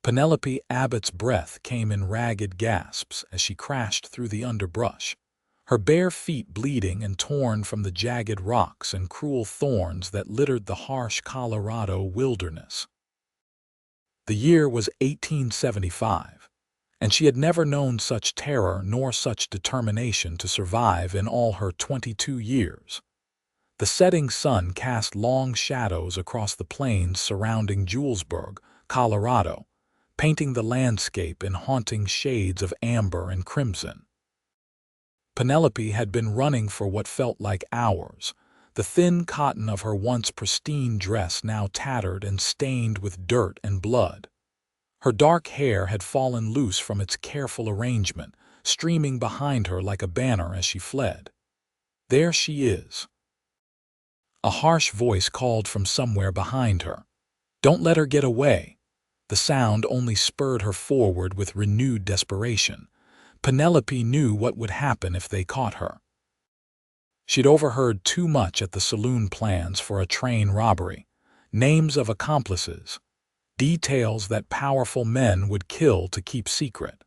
Penelope Abbott's breath came in ragged gasps as she crashed through the underbrush, her bare feet bleeding and torn from the jagged rocks and cruel thorns that littered the harsh Colorado wilderness. The year was 1875, and she had never known such terror nor such determination to survive in all her 22 years. The setting sun cast long shadows across the plains surrounding Julesburg, Colorado, painting the landscape in haunting shades of amber and crimson. Penelope had been running for what felt like hours, the thin cotton of her once pristine dress now tattered and stained with dirt and blood. Her dark hair had fallen loose from its careful arrangement, streaming behind her like a banner as she fled. "There she is." A harsh voice called from somewhere behind her. "Don't let her get away." The sound only spurred her forward with renewed desperation. Penelope knew what would happen if they caught her. She'd overheard too much at the saloon plans for a train robbery, names of accomplices, details that powerful men would kill to keep secret.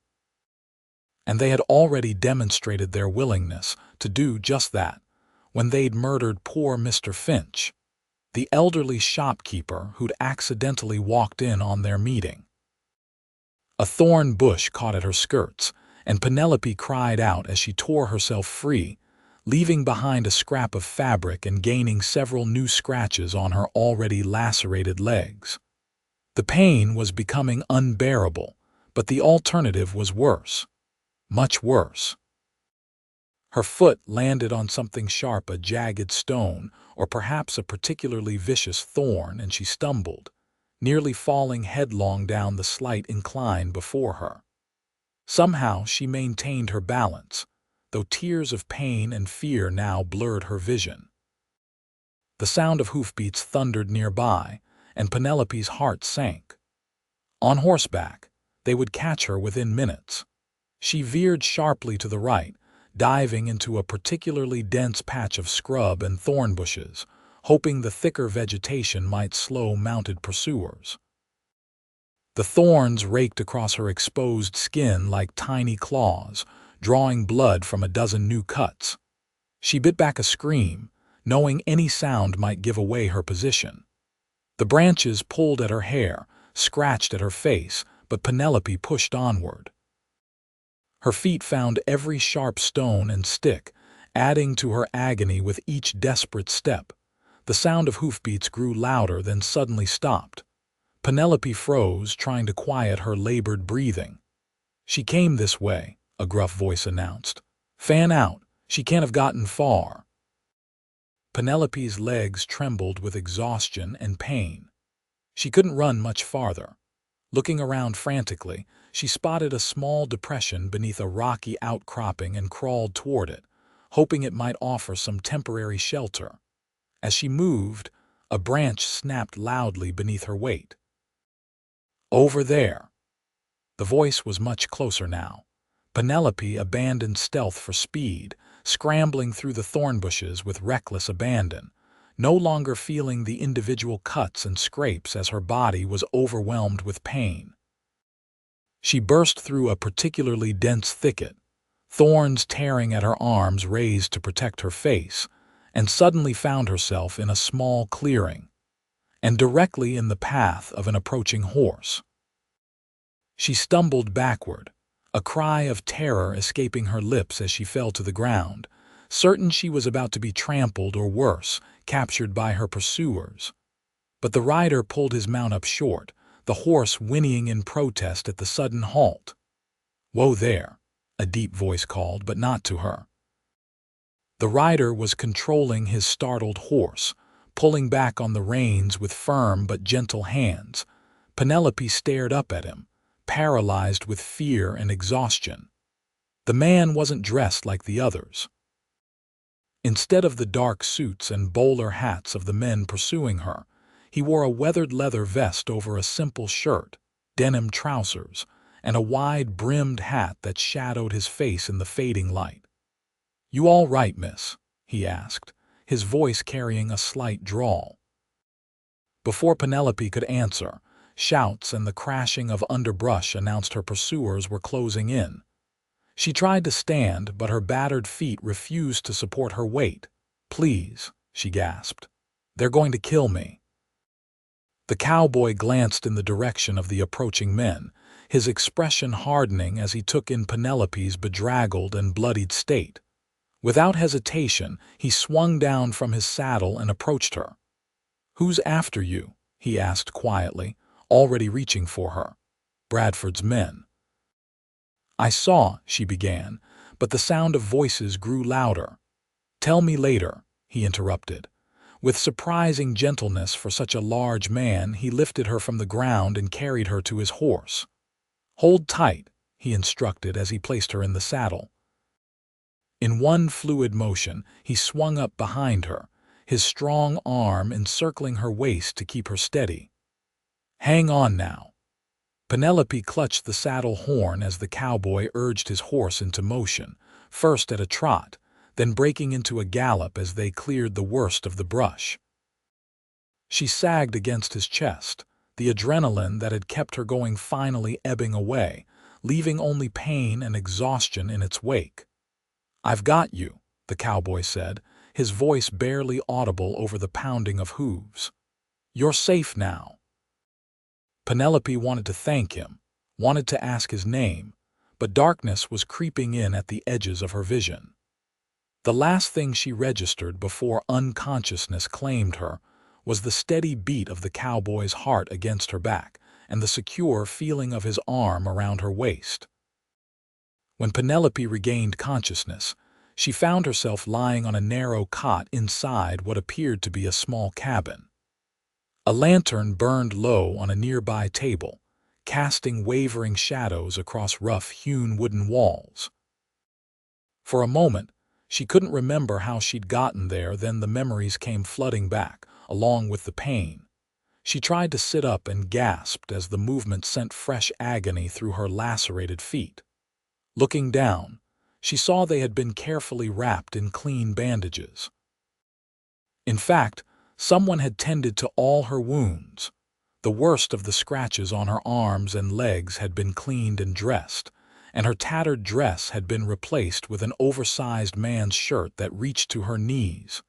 And they had already demonstrated their willingness to do just that when they'd murdered poor Mr. Finch, the elderly shopkeeper who'd accidentally walked in on their meeting. A thorn bush caught at her skirts, and Penelope cried out as she tore herself free, leaving behind a scrap of fabric and gaining several new scratches on her already lacerated legs. The pain was becoming unbearable, but the alternative was worse. Much worse. Her foot landed on something sharp, a jagged stone, or perhaps a particularly vicious thorn, and she stumbled, nearly falling headlong down the slight incline before her. Somehow she maintained her balance, though tears of pain and fear now blurred her vision. The sound of hoofbeats thundered nearby, and Penelope's heart sank. On horseback, they would catch her within minutes. She veered sharply to the right, diving into a particularly dense patch of scrub and thorn bushes, hoping the thicker vegetation might slow mounted pursuers. The thorns raked across her exposed skin like tiny claws, drawing blood from a dozen new cuts. She bit back a scream, knowing any sound might give away her position. The branches pulled at her hair, scratched at her face, but Penelope pushed onward. Her feet found every sharp stone and stick, adding to her agony with each desperate step. The sound of hoofbeats grew louder, then suddenly stopped. Penelope froze, trying to quiet her labored breathing. "She came this way," a gruff voice announced. "Fan out. She can't have gotten far." Penelope's legs trembled with exhaustion and pain. She couldn't run much farther. Looking around frantically, she spotted a small depression beneath a rocky outcropping and crawled toward it, hoping it might offer some temporary shelter. As she moved, a branch snapped loudly beneath her weight. "Over there." The voice was much closer now. Penelope abandoned stealth for speed, scrambling through the thorn bushes with reckless abandon, no longer feeling the individual cuts and scrapes as her body was overwhelmed with pain. She burst through a particularly dense thicket, thorns tearing at her arms raised to protect her face, and suddenly found herself in a small clearing, and directly in the path of an approaching horse. She stumbled backward, a cry of terror escaping her lips as she fell to the ground, certain she was about to be trampled or worse, captured by her pursuers. But the rider pulled his mount up short, the horse whinnying in protest at the sudden halt. "Whoa there," a deep voice called, but not to her. The rider was controlling his startled horse, pulling back on the reins with firm but gentle hands. Penelope stared up at him, paralyzed with fear and exhaustion. The man wasn't dressed like the others. Instead of the dark suits and bowler hats of the men pursuing her, he wore a weathered leather vest over a simple shirt, denim trousers, and a wide-brimmed hat that shadowed his face in the fading light. "You all right, miss?" he asked, his voice carrying a slight drawl. Before Penelope could answer, Shouts and the crashing of underbrush announced her pursuers were closing in. She tried to stand, but her battered feet refused to support her weight. "Please," she gasped. "They're going to kill me." The cowboy glanced in the direction of the approaching men, his expression hardening as he took in Penelope's bedraggled and bloodied state. Without hesitation, he swung down from his saddle and approached her. "Who's after you?" he asked quietly, already reaching for her. "Bradford's men." "I saw," she began, but the sound of voices grew louder. "Tell me later," he interrupted. With surprising gentleness for such a large man, he lifted her from the ground and carried her to his horse. "Hold tight," he instructed as he placed her in the saddle. In one fluid motion, he swung up behind her, his strong arm encircling her waist to keep her steady. "Hang on now." Penelope clutched the saddle horn as the cowboy urged his horse into motion, first at a trot, then breaking into a gallop as they cleared the worst of the brush. She sagged against his chest, the adrenaline that had kept her going finally ebbing away, leaving only pain and exhaustion in its wake. "I've got you," the cowboy said, his voice barely audible over the pounding of hooves. "You're safe now." Penelope wanted to thank him, wanted to ask his name, but darkness was creeping in at the edges of her vision. The last thing she registered before unconsciousness claimed her was the steady beat of the cowboy's heart against her back and the secure feeling of his arm around her waist. When Penelope regained consciousness, she found herself lying on a narrow cot inside what appeared to be a small cabin. A lantern burned low on a nearby table, casting wavering shadows across rough-hewn wooden walls. For a moment, she couldn't remember how she'd gotten there, then the memories came flooding back, along with the pain. She tried to sit up and gasped as the movement sent fresh agony through her lacerated feet. Looking down, she saw they had been carefully wrapped in clean bandages. In fact, someone had tended to all her wounds. The worst of the scratches on her arms and legs had been cleaned and dressed, and her tattered dress had been replaced with an oversized man's shirt that reached to her knees.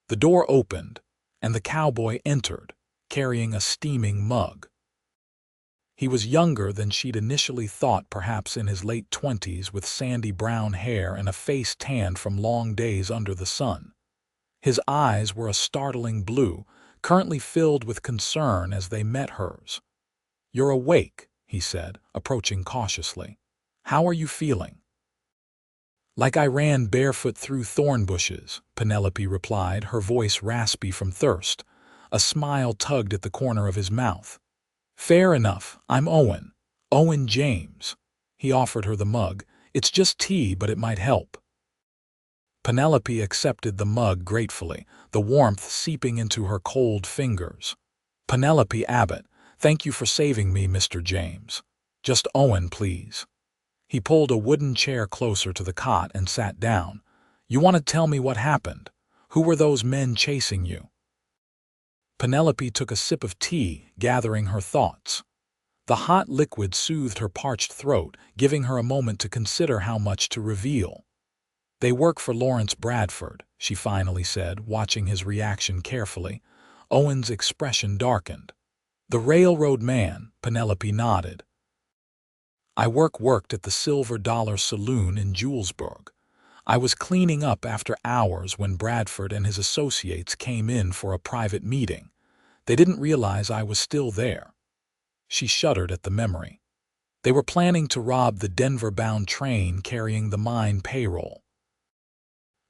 The door opened, and the cowboy entered, carrying a steaming mug. He was younger than she'd initially thought, perhaps in his late 20s, with sandy brown hair and a face tanned from long days under the sun. His eyes were a startling blue, currently filled with concern as they met hers. "You're awake," he said, approaching cautiously. "How are you feeling?" "Like I ran barefoot through thorn bushes," Penelope replied, her voice raspy from thirst. A smile tugged at the corner of his mouth. "Fair enough, I'm Owen James." He offered her the mug. "It's just tea, but it might help." Penelope accepted the mug gratefully, the warmth seeping into her cold fingers. "Penelope Abbott, thank you for saving me, Mr. James. Just Owen, please." He pulled a wooden chair closer to the cot and sat down. "You want to tell me what happened? Who were those men chasing you?" Penelope took a sip of tea, gathering her thoughts. The hot liquid soothed her parched throat, giving her a moment to consider how much to reveal. "They work for Lawrence Bradford," she finally said, watching his reaction carefully. Owen's expression darkened. "The railroad man," Penelope nodded. "I worked at the Silver Dollar Saloon in Julesburg. I was cleaning up after hours when Bradford and his associates came in for a private meeting. They didn't realize I was still there." She shuddered at the memory. "They were planning to rob the Denver-bound train carrying the mine payroll.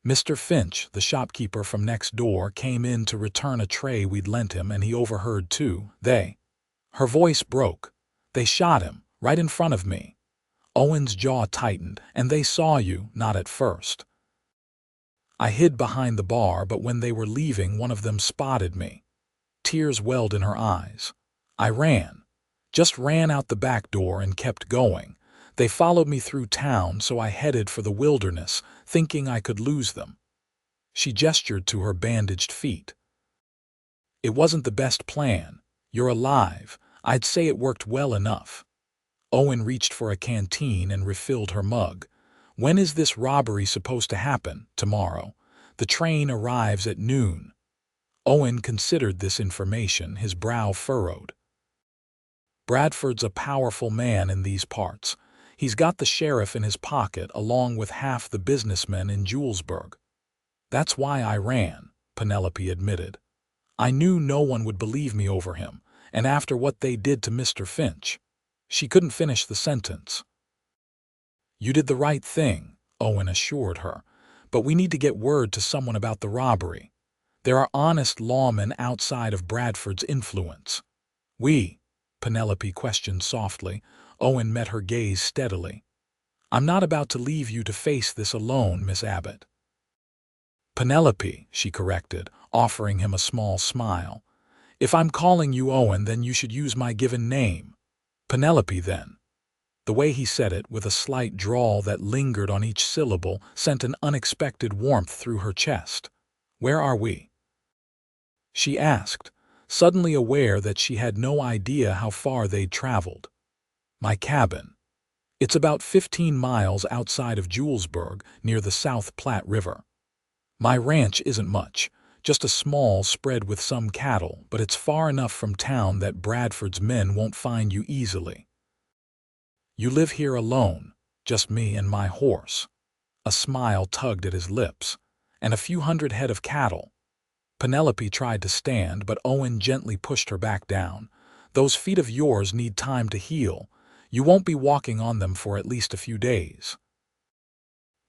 Mr. Finch, the shopkeeper from next door, came in to return a tray we'd lent him, and he overheard too. Her voice broke. "They shot him, right in front of me." Owen's jaw tightened. "And they saw you, not at first." "I hid behind the bar, but when they were leaving, one of them spotted me." Tears welled in her eyes. "I ran. Just ran out the back door and kept going. They followed me through town, so I headed for the wilderness, thinking I could lose them." She gestured to her bandaged feet. "It wasn't the best plan. You're alive. I'd say it worked well enough. Owen reached for a canteen and refilled her mug. When is this robbery supposed to happen? Tomorrow. The train arrives at noon. Owen considered this information, his brow furrowed. Bradford's a powerful man in these parts. He's got the sheriff in his pocket along with half the businessmen in Julesburg. That's why I ran, Penelope admitted. I knew no one would believe me over him, and after what they did to Mr. Finch. She couldn't finish the sentence. You did the right thing, Owen assured her, but we need to get word to someone about the robbery. There are honest lawmen outside of Bradford's influence. Penelope questioned softly. Owen met her gaze steadily. I'm not about to leave you to face this alone, Miss Abbott. Penelope, she corrected, offering him a small smile. If I'm calling you Owen, then you should use my given name. Penelope, then. The way he said it, with a slight drawl that lingered on each syllable, sent an unexpected warmth through her chest. Where are we? She asked, suddenly aware that she had no idea how far they'd traveled. My cabin. It's about 15 miles outside of Julesburg, near the South Platte River. My ranch isn't much, just a small spread with some cattle, but it's far enough from town that Bradford's men won't find you easily. You live here alone, just me and my horse. A smile tugged at his lips, and a few hundred head of cattle. Penelope tried to stand, but Owen gently pushed her back down. Those feet of yours need time to heal. You won't be walking on them for at least a few days.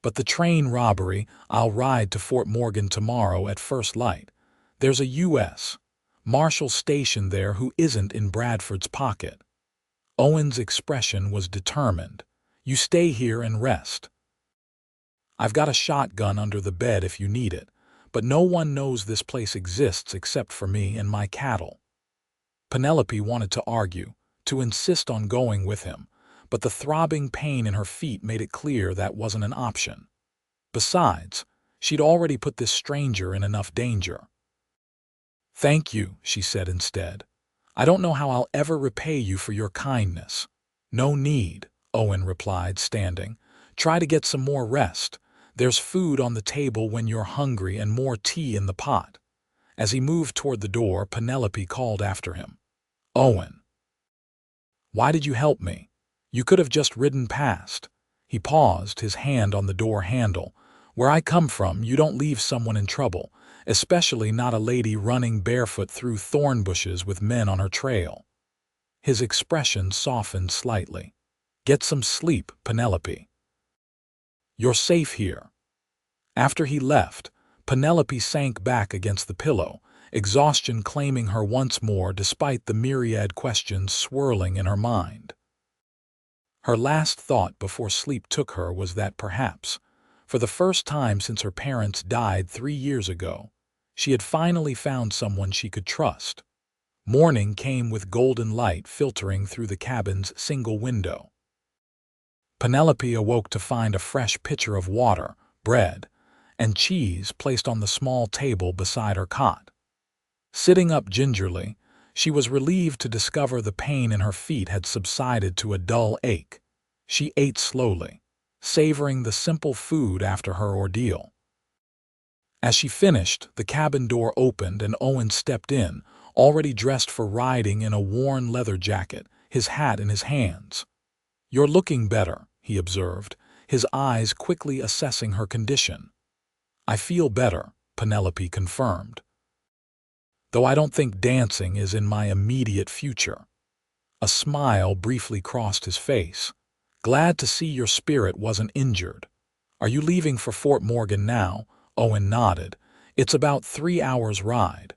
But the train robbery, I'll ride to Fort Morgan tomorrow at first light. There's a U.S. Marshal stationed there who isn't in Bradford's pocket. Owen's expression was determined. You stay here and rest. I've got a shotgun under the bed if you need it, but no one knows this place exists except for me and my cattle. Penelope wanted to argue, to insist on going with him, but the throbbing pain in her feet made it clear that wasn't an option. Besides, she'd already put this stranger in enough danger. Thank you, she said instead. I don't know how I'll ever repay you for your kindness. No need, Owen replied, standing. Try to get some more rest. There's food on the table when you're hungry and more tea in the pot. As he moved toward the door, Penelope called after him. Owen. Why did you help me? You could have just ridden past. He paused, his hand on the door handle. Where I come from, you don't leave someone in trouble, especially not a lady running barefoot through thorn bushes with men on her trail. His expression softened slightly. Get some sleep, Penelope. You're safe here. After he left, Penelope sank back against the pillow, exhaustion claiming her once more despite the myriad questions swirling in her mind. Her last thought before sleep took her was that perhaps, for the first time since her parents died 3 years ago, she had finally found someone she could trust. Morning came with golden light filtering through the cabin's single window. Penelope awoke to find a fresh pitcher of water, bread, and cheese placed on the small table beside her cot. Sitting up gingerly, she was relieved to discover the pain in her feet had subsided to a dull ache. She ate slowly, savoring the simple food after her ordeal. As she finished, the cabin door opened and Owen stepped in, already dressed for riding in a worn leather jacket, his hat in his hands. You're looking better, he observed, his eyes quickly assessing her condition. I feel better, Penelope confirmed. Though I don't think dancing is in my immediate future. A smile briefly crossed his face. Glad to see your spirit wasn't injured. Are you leaving for Fort Morgan now? Owen nodded. It's about 3 hours' ride.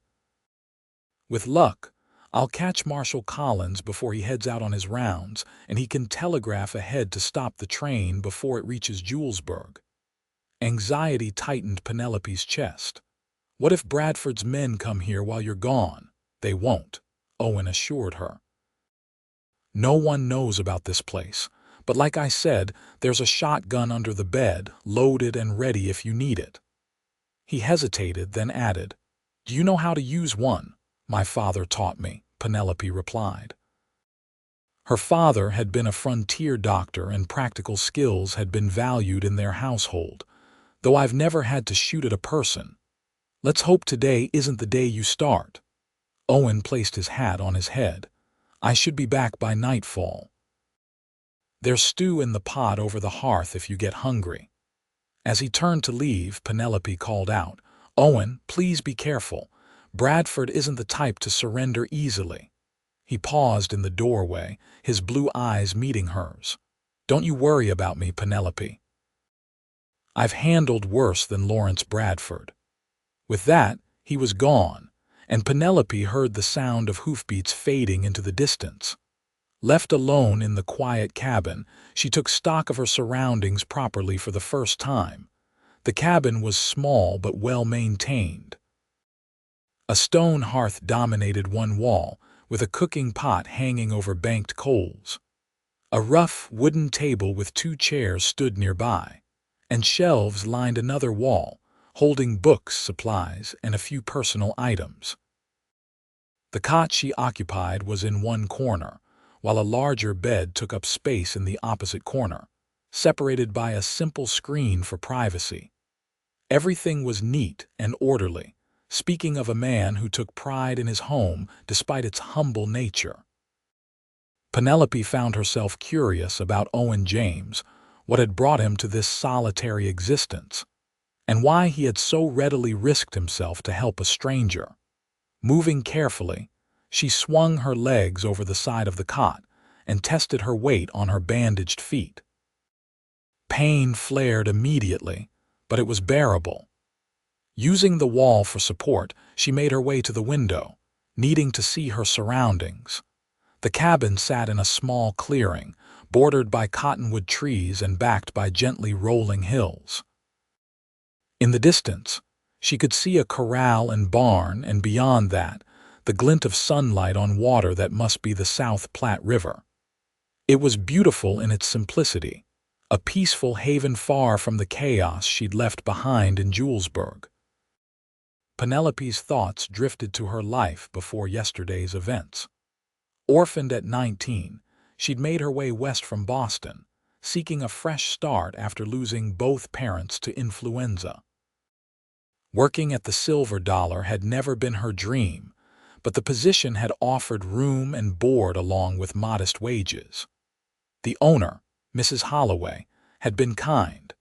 With luck, I'll catch Marshal Collins before he heads out on his rounds, and he can telegraph ahead to stop the train before it reaches Julesburg. Anxiety tightened Penelope's chest. What if Bradford's men come here while you're gone? They won't, Owen assured her. No one knows about this place, but like I said, there's a shotgun under the bed, loaded and ready if you need it. He hesitated, then added, Do you know how to use one? My father taught me, Penelope replied. Her father had been a frontier doctor and practical skills had been valued in their household, though I've never had to shoot at a person. Let's hope today isn't the day you start. Owen placed his hat on his head. I should be back by nightfall. There's stew in the pot over the hearth if you get hungry. As he turned to leave, Penelope called out, Owen, please be careful. Bradford isn't the type to surrender easily. He paused in the doorway, his blue eyes meeting hers. Don't you worry about me, Penelope. I've handled worse than Lawrence Bradford. With that, he was gone, and Penelope heard the sound of hoofbeats fading into the distance. Left alone in the quiet cabin, she took stock of her surroundings properly for the first time. The cabin was small but well-maintained. A stone hearth dominated one wall, with a cooking pot hanging over banked coals. A rough wooden table with 2 chairs stood nearby, and shelves lined another wall, holding books, supplies, and a few personal items. The cot she occupied was in one corner, while a larger bed took up space in the opposite corner, separated by a simple screen for privacy. Everything was neat and orderly, speaking of a man who took pride in his home despite its humble nature. Penelope found herself curious about Owen James, what had brought him to this solitary existence, and why he had so readily risked himself to help a stranger. Moving carefully, she swung her legs over the side of the cot and tested her weight on her bandaged feet. Pain flared immediately, but it was bearable. Using the wall for support, she made her way to the window, needing to see her surroundings. The cabin sat in a small clearing, bordered by cottonwood trees and backed by gently rolling hills. In the distance, she could see a corral and barn, and beyond that, the glint of sunlight on water that must be the South Platte River. It was beautiful in its simplicity, a peaceful haven far from the chaos she'd left behind in Julesburg. Penelope's thoughts drifted to her life before yesterday's events. Orphaned at 19, she'd made her way west from Boston, seeking a fresh start after losing both parents to influenza. Working at the Silver Dollar had never been her dream, but the position had offered room and board along with modest wages. The owner, Mrs. Holloway, had been kind,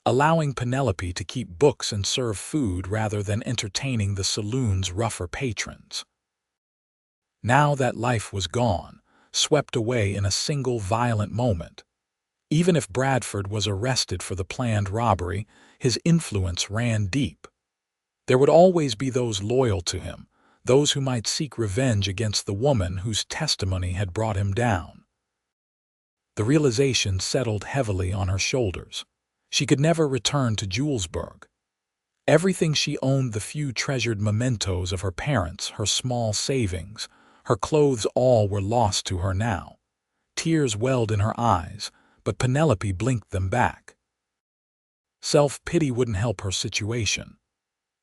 allowing Penelope to keep books and serve food rather than entertaining the saloon's rougher patrons. Now that life was gone, swept away in a single violent moment. Even if Bradford was arrested for the planned robbery, his influence ran deep. There would always be those loyal to him, those who might seek revenge against the woman whose testimony had brought him down. The realization settled heavily on her shoulders. She could never return to Julesburg. Everything she owned, the few treasured mementos of her parents, her small savings, her clothes, all were lost to her now. Tears welled in her eyes, but Penelope blinked them back. Self-pity wouldn't help her situation.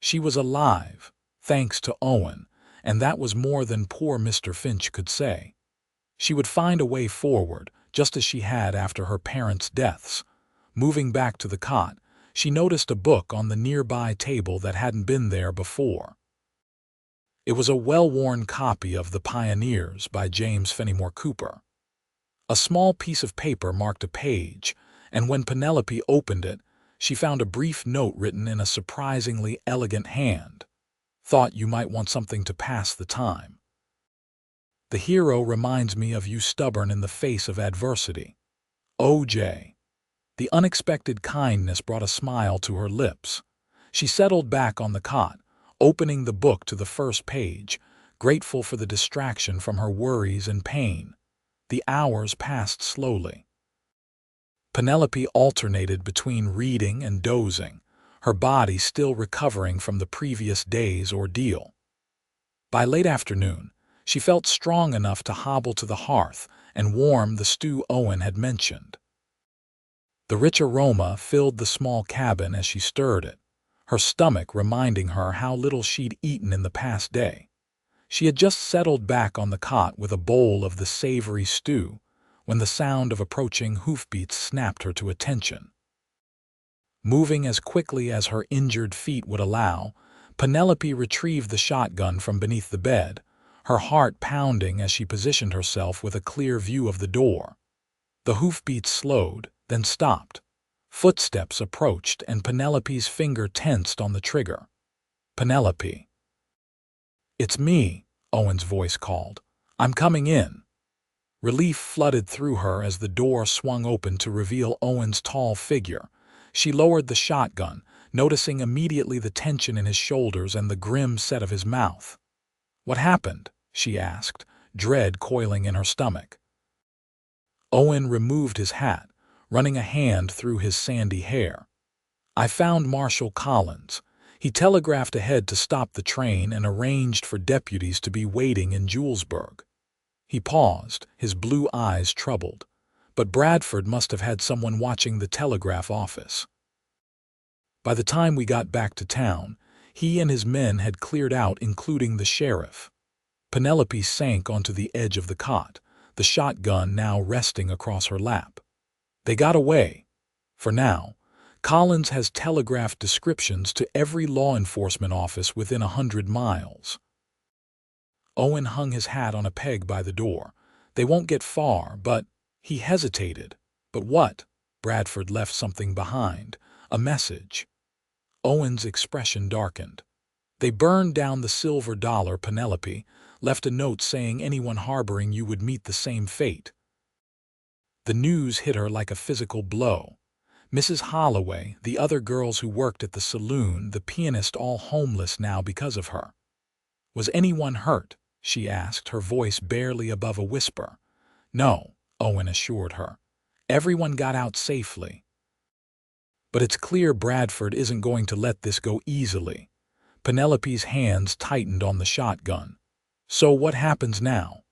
She was alive, thanks to Owen, and that was more than poor Mr. Finch could say. She would find a way forward, just as she had after her parents' deaths. Moving back to the cot, she noticed a book on the nearby table that hadn't been there before. It was a well-worn copy of The Pioneers by James Fenimore Cooper. A small piece of paper marked a page, and when Penelope opened it, she found a brief note written in a surprisingly elegant hand. Thought you might want something to pass the time. The hero reminds me of you, stubborn in the face of adversity. O.J. The unexpected kindness brought a smile to her lips. She settled back on the cot, opening the book to the first page, grateful for the distraction from her worries and pain. The hours passed slowly. Penelope alternated between reading and dozing, her body still recovering from the previous day's ordeal. By late afternoon, she felt strong enough to hobble to the hearth and warm the stew Owen had mentioned. The rich aroma filled the small cabin as she stirred it, her stomach reminding her how little she'd eaten in the past day. She had just settled back on the cot with a bowl of the savory stew, when the sound of approaching hoofbeats snapped her to attention. Moving as quickly as her injured feet would allow, Penelope retrieved the shotgun from beneath the bed, her heart pounding as she positioned herself with a clear view of the door. The hoofbeats slowed, then stopped. Footsteps approached and Penelope's finger tensed on the trigger. "Penelope." "It's me," Owen's voice called. "I'm coming in." Relief flooded through her as the door swung open to reveal Owen's tall figure. She lowered the shotgun, noticing immediately the tension in his shoulders and the grim set of his mouth. "What happened?" she asked, dread coiling in her stomach. Owen removed his hat, running a hand through his sandy hair. "I found Marshal Collins. He telegraphed ahead to stop the train and arranged for deputies to be waiting in Julesburg." He paused, his blue eyes troubled. But Bradford must have had someone watching the telegraph office. By the time we got back to town, he and his men had cleared out, including the sheriff. Penelope sank onto the edge of the cot, the shotgun now resting across her lap. "They got away. For now. Collins has telegraphed descriptions to every law enforcement office within 100 miles. Owen hung his hat on a peg by the door. "They won't get far, but—" He hesitated. "But what?" Bradford left something behind. A message. Owen's expression darkened. "They burned down the silver dollar, Penelope. Left a note saying anyone harboring you would meet the same fate." The news hit her like a physical blow. Mrs. Holloway, the other girls who worked at the saloon, the pianist, all homeless now because of her. "Was anyone hurt?" she asked, her voice barely above a whisper. "No," Owen assured her. "Everyone got out safely." "But it's clear Bradford isn't going to let this go easily." Penelope's hands tightened on the shotgun. "So what happens now?"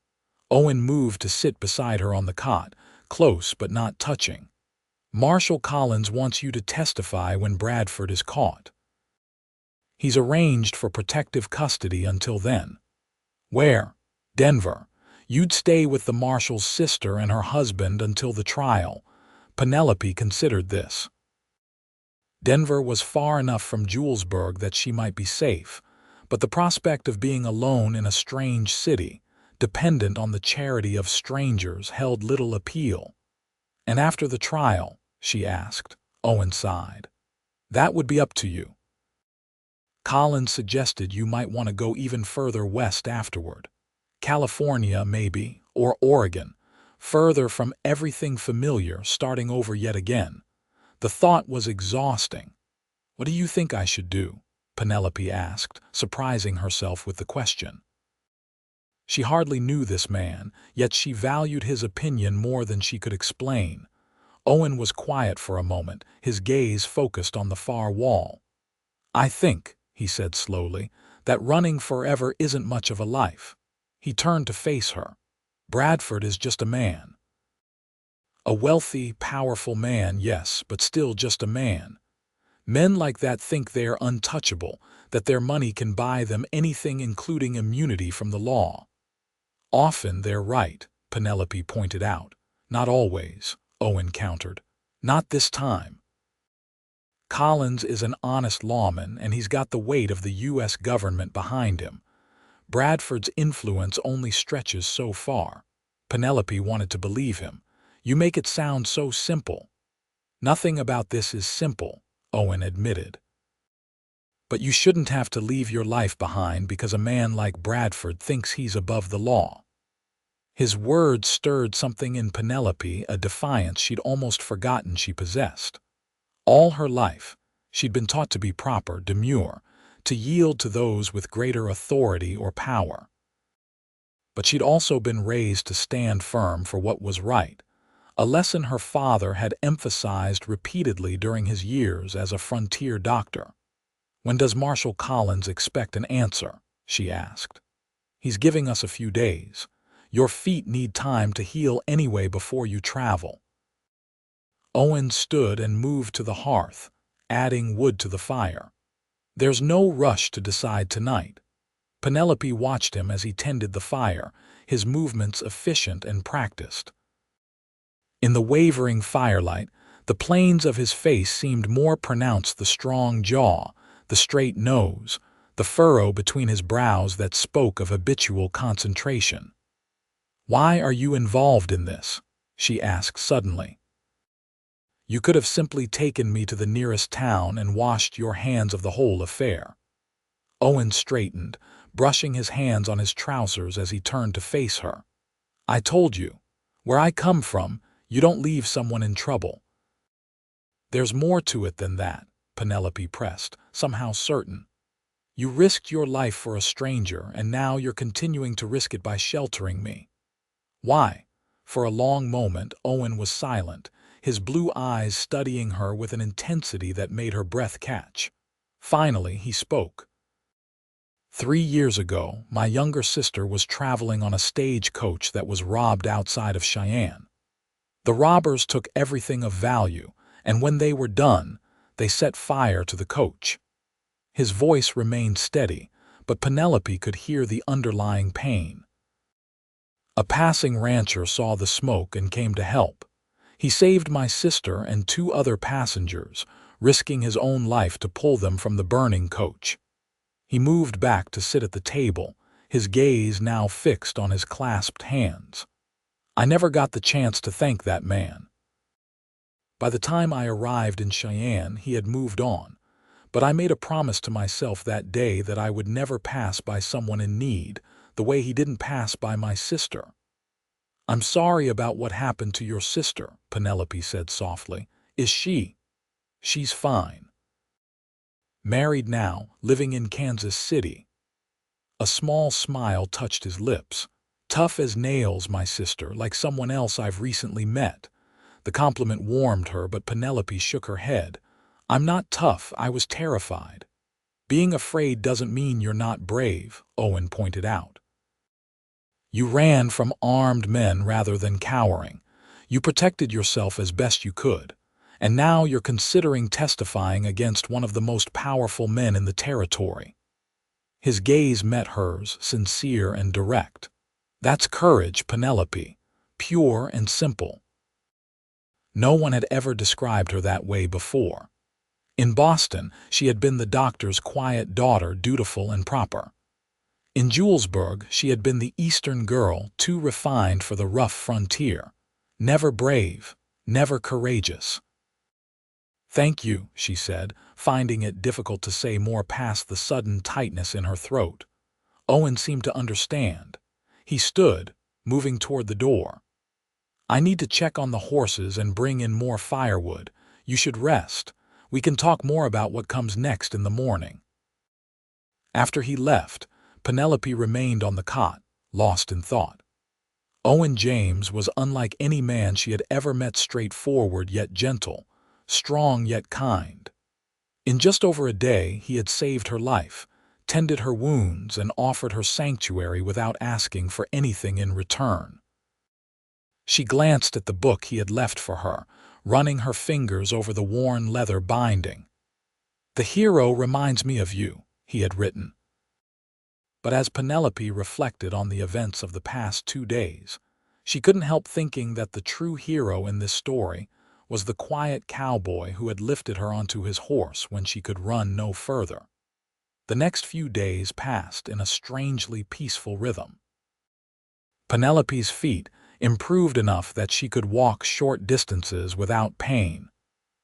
Owen moved to sit beside her on the cot, close but not touching. "Marshal Collins wants you to testify when Bradford is caught. He's arranged for protective custody until then." "Where?" "Denver. You'd stay with the marshal's sister and her husband until the trial." Penelope considered this. Denver was far enough from Julesburg that she might be safe, but the prospect of being alone in a strange city, dependent on the charity of strangers, held little appeal. "And after the trial?" she asked. Owen sighed. "That would be up to you. Collins suggested you might want to go even further west afterward. California, maybe, or Oregon, further from everything familiar, starting over yet again." The thought was exhausting. "What do you think I should do?" Penelope asked, surprising herself with the question. She hardly knew this man, yet she valued his opinion more than she could explain. Owen was quiet for a moment, his gaze focused on the far wall. "I think," he said slowly, "that running forever isn't much of a life." He turned to face her. "Bradford is just a man. A wealthy, powerful man, yes, but still just a man. Men like that think they're untouchable, that their money can buy them anything including immunity from the law." "Often they're right," Penelope pointed out. "Not always," Owen countered. "Not this time. Collins is an honest lawman, and he's got the weight of the U.S. government behind him. Bradford's influence only stretches so far." Penelope wanted to believe him. "You make it sound so simple." "Nothing about this is simple," Owen admitted. "But you shouldn't have to leave your life behind because a man like Bradford thinks he's above the law." His words stirred something in Penelope, a defiance she'd almost forgotten she possessed. All her life, she'd been taught to be proper, demure, to yield to those with greater authority or power. But she'd also been raised to stand firm for what was right, a lesson her father had emphasized repeatedly during his years as a frontier doctor. "When does Marshal Collins expect an answer?" she asked. "He's giving us a few days. Your feet need time to heal anyway before you travel." Owen stood and moved to the hearth, adding wood to the fire. "There's no rush to decide tonight." Penelope watched him as he tended the fire, his movements efficient and practiced. In the wavering firelight, the planes of his face seemed more pronounced: the strong jaw, the straight nose, the furrow between his brows that spoke of habitual concentration. "Why are you involved in this?" she asked suddenly. "You could have simply taken me to the nearest town and washed your hands of the whole affair." Owen straightened, brushing his hands on his trousers as he turned to face her. "I told you, where I come from, you don't leave someone in trouble." "There's more to it than that," Penelope pressed, somehow certain. "You risked your life for a stranger, and now you're continuing to risk it by sheltering me." "Why?" For a long moment, Owen was silent, his blue eyes studying her with an intensity that made her breath catch. Finally, he spoke. 3 years ago, my younger sister was traveling on a stagecoach that was robbed outside of Cheyenne. The robbers took everything of value, and when they were done, they set fire to the coach. His voice remained steady, but Penelope could hear the underlying pain. "A passing rancher saw the smoke and came to help. He saved my sister and 2 other passengers, risking his own life to pull them from the burning coach." He moved back to sit at the table, his gaze now fixed on his clasped hands. "I never got the chance to thank that man. By the time I arrived in Cheyenne, he had moved on, but I made a promise to myself that day that I would never pass by someone in need the way he didn't pass by my sister." "I'm sorry about what happened to your sister," Penelope said softly. "Is she?" "She's fine. Married now, living in Kansas City." A small smile touched his lips. "Tough as nails, my sister, like someone else I've recently met." The compliment warmed her, but Penelope shook her head. "I'm not tough, I was terrified." "Being afraid doesn't mean you're not brave," Owen pointed out. "You ran from armed men rather than cowering. You protected yourself as best you could. And now you're considering testifying against one of the most powerful men in the territory." His gaze met hers, sincere and direct. "That's courage, Penelope, pure and simple." No one had ever described her that way before. In Boston, she had been the doctor's quiet daughter, dutiful and proper. In Julesburg, she had been the Eastern girl, too refined for the rough frontier. Never brave, never courageous. "Thank you," she said, finding it difficult to say more past the sudden tightness in her throat. Owen seemed to understand. He stood, moving toward the door. "I need to check on the horses and bring in more firewood. You should rest. We can talk more about what comes next in the morning." After he left, Penelope remained on the cot, lost in thought. Owen James was unlike any man she had ever met, straightforward yet gentle, strong yet kind. In just over a day, he had saved her life, tended her wounds, and offered her sanctuary without asking for anything in return. She glanced at the book he had left for her, running her fingers over the worn leather binding. "The hero reminds me of you," he had written. But as Penelope reflected on the events of the past 2 days, she couldn't help thinking that the true hero in this story was the quiet cowboy who had lifted her onto his horse when she could run no further. The next few days passed in a strangely peaceful rhythm. Penelope's feet improved enough that she could walk short distances without pain,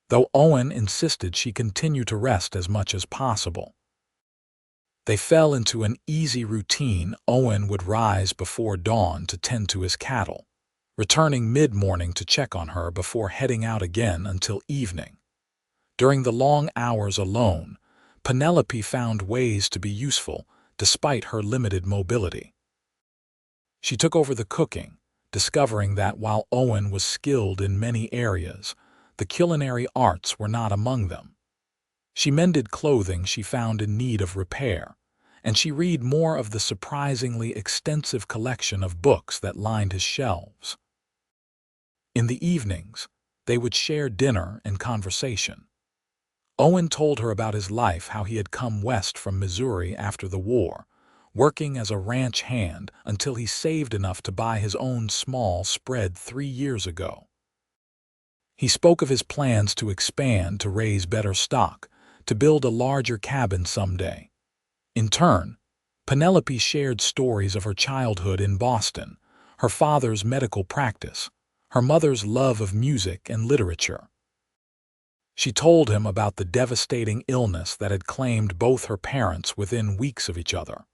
though Owen insisted she continue to rest as much as possible. They fell into an easy routine. Owen would rise before dawn to tend to his cattle, returning mid-morning to check on her before heading out again until evening. During the long hours alone, Penelope found ways to be useful despite her limited mobility. She took over the cooking, discovering that while Owen was skilled in many areas, the culinary arts were not among them. She mended clothing she found in need of repair, and she read more of the surprisingly extensive collection of books that lined his shelves. In the evenings, they would share dinner and conversation. Owen told her about his life, how he had come west from Missouri after the war, working as a ranch hand until he saved enough to buy his own small spread 3 years ago. He spoke of his plans to expand, to raise better stock, to build a larger cabin someday. In turn, Penelope shared stories of her childhood in Boston, her father's medical practice, her mother's love of music and literature. She told him about the devastating illness that had claimed both her parents within weeks of each other,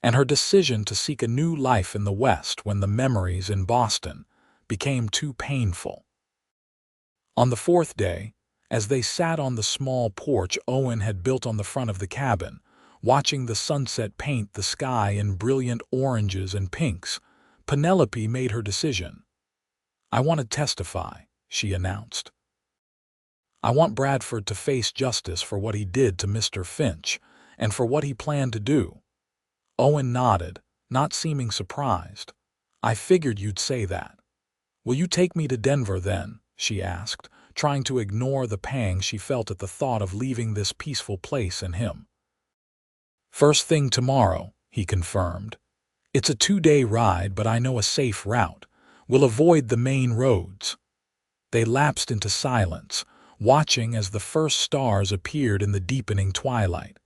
and her decision to seek a new life in the West when the memories in Boston became too painful. On the fourth day, as they sat on the small porch Owen had built on the front of the cabin, watching the sunset paint the sky in brilliant oranges and pinks, Penelope made her decision. "I want to testify," she announced. "I want Bradford to face justice for what he did to Mr. Finch and for what he planned to do." Owen nodded, not seeming surprised. "I figured you'd say that." "Will you take me to Denver then?" she asked, trying to ignore the pang she felt at the thought of leaving this peaceful place and him. "First thing tomorrow," he confirmed. "It's a 2-day ride, but I know a safe route. We'll avoid the main roads." They lapsed into silence, watching as the first stars appeared in the deepening twilight.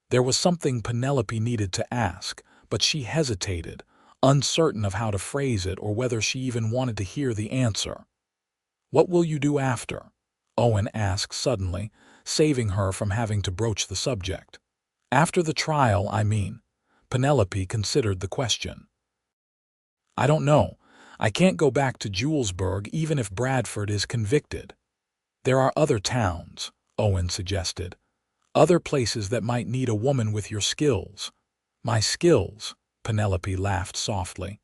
There was something Penelope needed to ask, but she hesitated, uncertain of how to phrase it or whether she even wanted to hear the answer. "What will you do after?" Owen asked suddenly, saving her from having to broach the subject. "After the trial, I mean." Penelope considered the question. "I don't know. I can't go back to Julesburg even if Bradford is convicted." "There are other towns," Owen suggested. "Other places that might need a woman with your skills." "My skills?" Penelope laughed softly.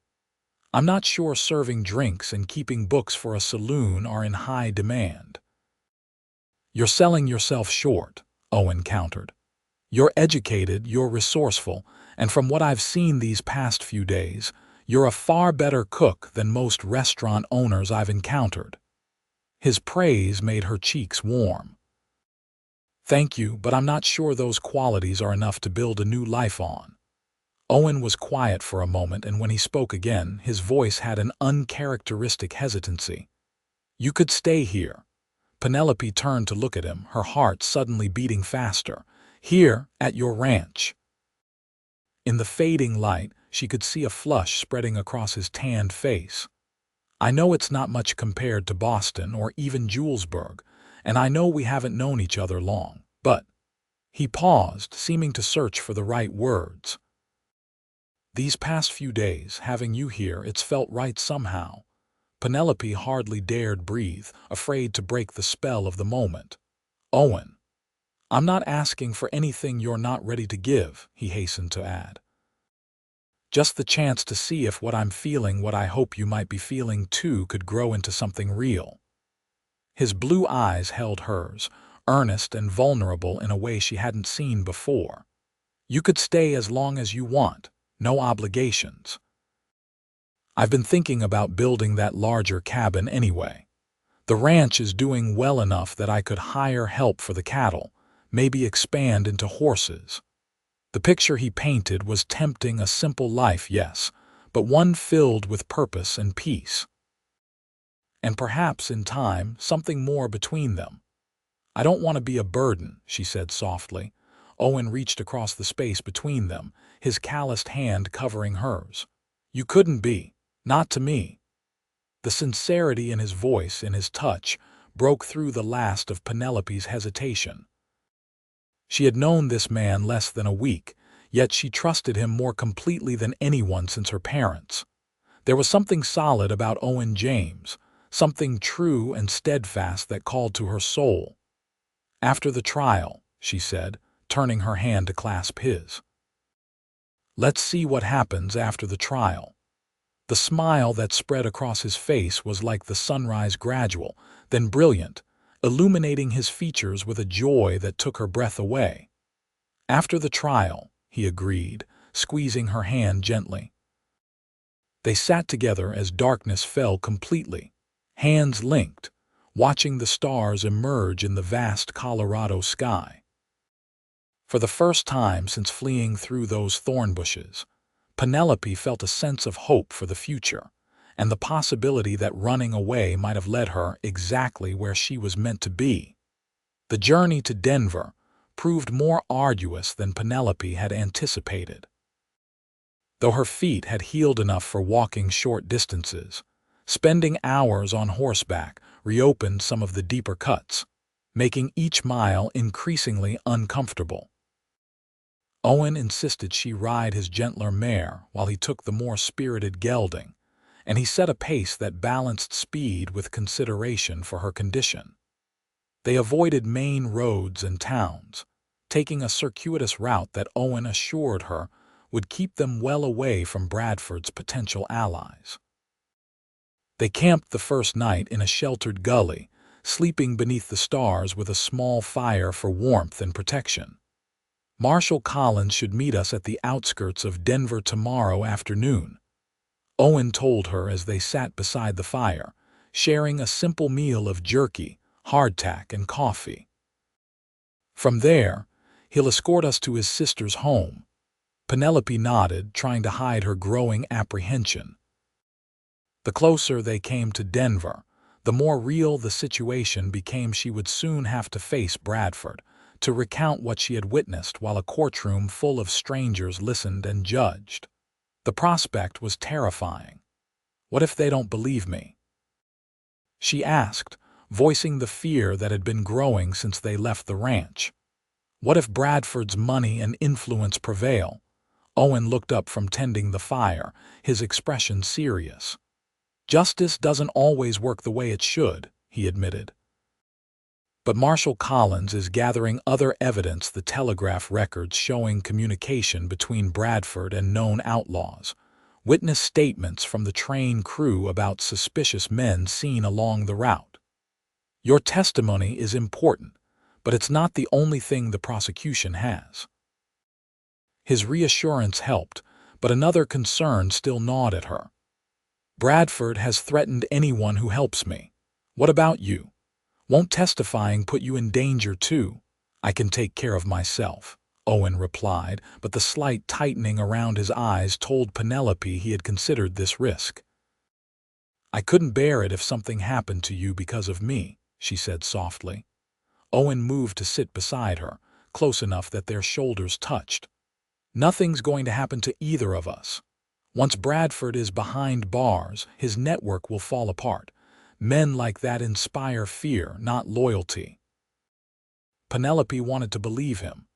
"I'm not sure serving drinks and keeping books for a saloon are in high demand." "You're selling yourself short," Owen countered. "You're educated, you're resourceful, and from what I've seen these past few days, you're a far better cook than most restaurant owners I've encountered." His praise made her cheeks warm. "Thank you, but I'm not sure those qualities are enough to build a new life on." Owen was quiet for a moment, and when he spoke again, his voice had an uncharacteristic hesitancy. "You could stay here." Penelope turned to look at him, her heart suddenly beating faster. "Here, at your ranch." In the fading light, she could see a flush spreading across his tanned face. "I know it's not much compared to Boston or even Julesburg, and I know we haven't known each other long, but—" He paused, seeming to search for the right words. "These past few days, having you here, it's felt right somehow." Penelope hardly dared breathe, afraid to break the spell of the moment. "Owen, I'm not asking for anything you're not ready to give," he hastened to add. "Just the chance to see if what I'm feeling, what I hope you might be feeling too, could grow into something real." His blue eyes held hers, earnest and vulnerable in a way she hadn't seen before. "You could stay as long as you want. No obligations." "I've been thinking about building that larger cabin anyway. The ranch is doing well enough that I could hire help for the cattle, maybe expand into horses." The picture he painted was tempting, a simple life, yes, but one filled with purpose and peace. And perhaps, in time, something more between them. "I don't want to be a burden," she said softly. Owen reached across the space between them, his calloused hand covering hers. "You couldn't be. Not to me." The sincerity in his voice, in his touch, broke through the last of Penelope's hesitation. She had known this man less than a week, yet she trusted him more completely than anyone since her parents. There was something solid about Owen James, something true and steadfast that called to her soul. "After the trial," she said, turning her hand to clasp his. "Let's see what happens after the trial." The smile that spread across his face was like the sunrise, gradual, then brilliant, illuminating his features with a joy that took her breath away. "After the trial," he agreed, squeezing her hand gently. They sat together as darkness fell completely, hands linked, watching the stars emerge in the vast Colorado sky. For the first time since fleeing through those thorn bushes, Penelope felt a sense of hope for the future, and the possibility that running away might have led her exactly where she was meant to be. The journey to Denver proved more arduous than Penelope had anticipated. Though her feet had healed enough for walking short distances, spending hours on horseback reopened some of the deeper cuts, making each mile increasingly uncomfortable. Owen insisted she ride his gentler mare while he took the more spirited gelding, and he set a pace that balanced speed with consideration for her condition. They avoided main roads and towns, taking a circuitous route that Owen assured her would keep them well away from Bradford's potential allies. They camped the first night in a sheltered gully, sleeping beneath the stars with a small fire for warmth and protection. "Marshal Collins should meet us at the outskirts of Denver tomorrow afternoon," Owen told her as they sat beside the fire, sharing a simple meal of jerky, hardtack, and coffee. "From there, he'll escort us to his sister's home." Penelope nodded, trying to hide her growing apprehension. The closer they came to Denver, the more real the situation became. She would soon have to face Bradford, to recount what she had witnessed while a courtroom full of strangers listened and judged. The prospect was terrifying. "What if they don't believe me?" she asked, voicing the fear that had been growing since they left the ranch. "What if Bradford's money and influence prevail?" Owen looked up from tending the fire, his expression serious. "Justice doesn't always work the way it should," he admitted. "But Marshal Collins is gathering other evidence, the telegraph records showing communication between Bradford and known outlaws, witness statements from the train crew about suspicious men seen along the route. Your testimony is important, but it's not the only thing the prosecution has." His reassurance helped, but another concern still gnawed at her. "Bradford has threatened anyone who helps me. What about you? Won't testifying put you in danger too?" "I can take care of myself," Owen replied, but the slight tightening around his eyes told Penelope he had considered this risk. "I couldn't bear it if something happened to you because of me," she said softly. Owen moved to sit beside her, close enough that their shoulders touched. "Nothing's going to happen to either of us. Once Bradford is behind bars, his network will fall apart. Men like that inspire fear, not loyalty." Penelope wanted to believe him.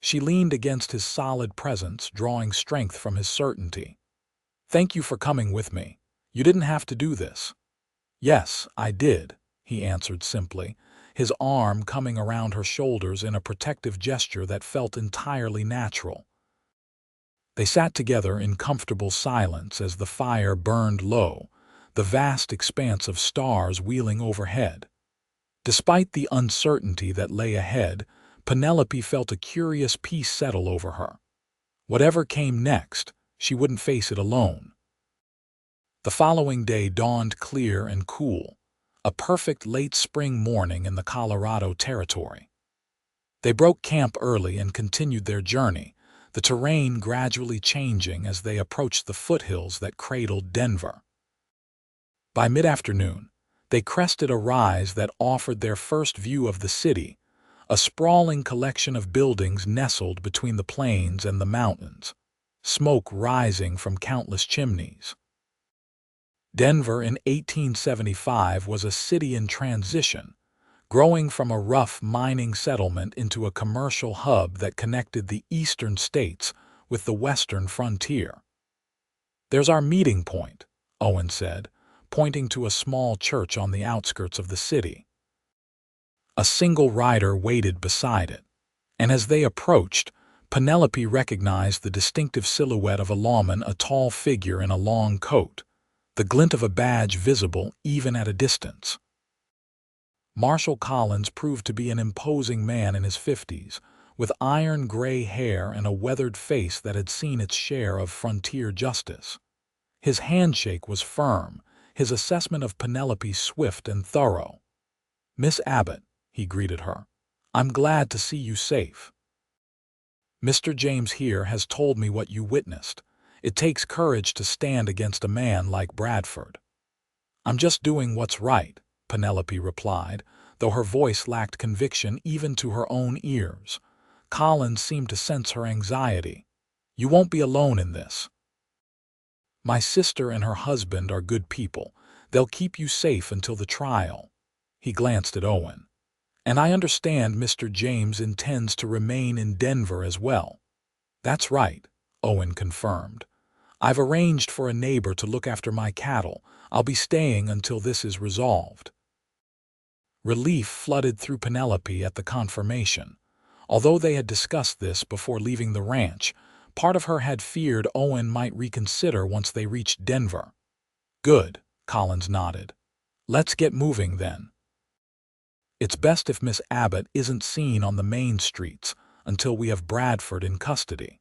She leaned against his solid presence, drawing strength from his certainty. "Thank you for coming with me. You didn't have to do this." "Yes, I did," he answered simply, his arm coming around her shoulders in a protective gesture that felt entirely natural. They sat together in comfortable silence as the fire burned low, the vast expanse of stars wheeling overhead. Despite the uncertainty that lay ahead, Penelope felt a curious peace settle over her. Whatever came next, she wouldn't face it alone. The following day dawned clear and cool, a perfect late spring morning in the Colorado Territory. They broke camp early and continued their journey, the terrain gradually changing as they approached the foothills that cradled Denver. By mid-afternoon, they crested a rise that offered their first view of the city, a sprawling collection of buildings nestled between the plains and the mountains, smoke rising from countless chimneys. Denver in 1875 was a city in transition, growing from a rough mining settlement into a commercial hub that connected the eastern states with the western frontier. "There's our meeting point," Owen said, pointing to a small church on the outskirts of the city. A single rider waited beside it, and as they approached, Penelope recognized the distinctive silhouette of a lawman, a tall figure in a long coat, the glint of a badge visible even at a distance. Marshal Collins proved to be an imposing man in his 50s, with iron-gray hair and a weathered face that had seen its share of frontier justice. His handshake was firm, his assessment of Penelope swift and thorough. "Miss Abbott," he greeted her, "I'm glad to see you safe. Mr. James here has told me what you witnessed. It takes courage to stand against a man like Bradford." "I'm just doing what's right," Penelope replied, though her voice lacked conviction even to her own ears. Collins seemed to sense her anxiety. "You won't be alone in this. My sister and her husband are good people. They'll keep you safe until the trial." He glanced at Owen. "And I understand Mr. James intends to remain in Denver as well." "That's right," Owen confirmed. "I've arranged for a neighbor to look after my cattle. I'll be staying until this is resolved." Relief flooded through Penelope at the confirmation. Although they had discussed this before leaving the ranch, part of her had feared Owen might reconsider once they reached Denver. "Good," Collins nodded. "Let's get moving then. It's best if Miss Abbott isn't seen on the main streets until we have Bradford in custody."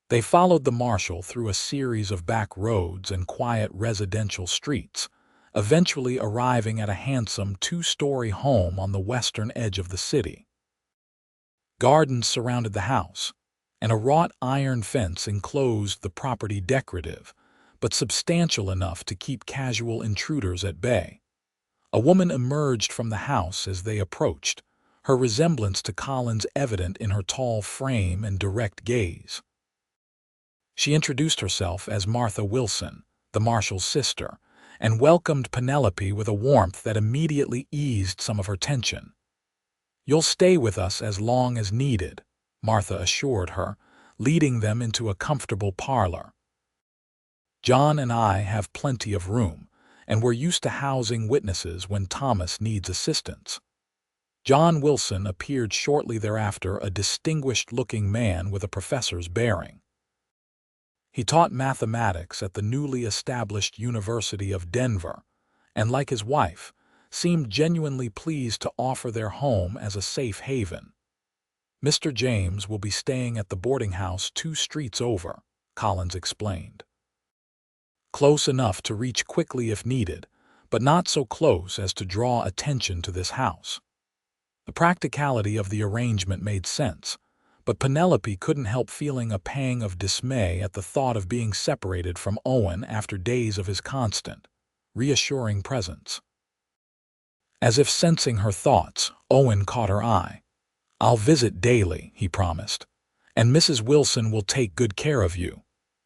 They followed the marshal through a series of back roads and quiet residential streets, eventually arriving at a handsome two-story home on the western edge of the city. Gardens surrounded the house, and a wrought iron fence enclosed the property, decorative, but substantial enough to keep casual intruders at bay. A woman emerged from the house as they approached, her resemblance to Collins evident in her tall frame and direct gaze. She introduced herself as Martha Wilson, the marshal's sister, and welcomed Penelope with a warmth that immediately eased some of her tension. "You'll stay with us as long as needed," Martha assured her, leading them into a comfortable parlor. "John and I have plenty of room, and we're used to housing witnesses when Thomas needs assistance." John Wilson appeared shortly thereafter, a distinguished-looking man with a professor's bearing. He taught mathematics at the newly established University of Denver, and like his wife, seemed genuinely pleased to offer their home as a safe haven. "Mr. James will be staying at the boarding house 2 streets over," Collins explained. "Close enough to reach quickly if needed, but not so close as to draw attention to this house." The practicality of the arrangement made sense, but Penelope couldn't help feeling a pang of dismay at the thought of being separated from Owen after days of his constant, reassuring presence. As if sensing her thoughts, Owen caught her eye. "I'll visit daily," he promised, "and Mrs. Wilson will take good care of you."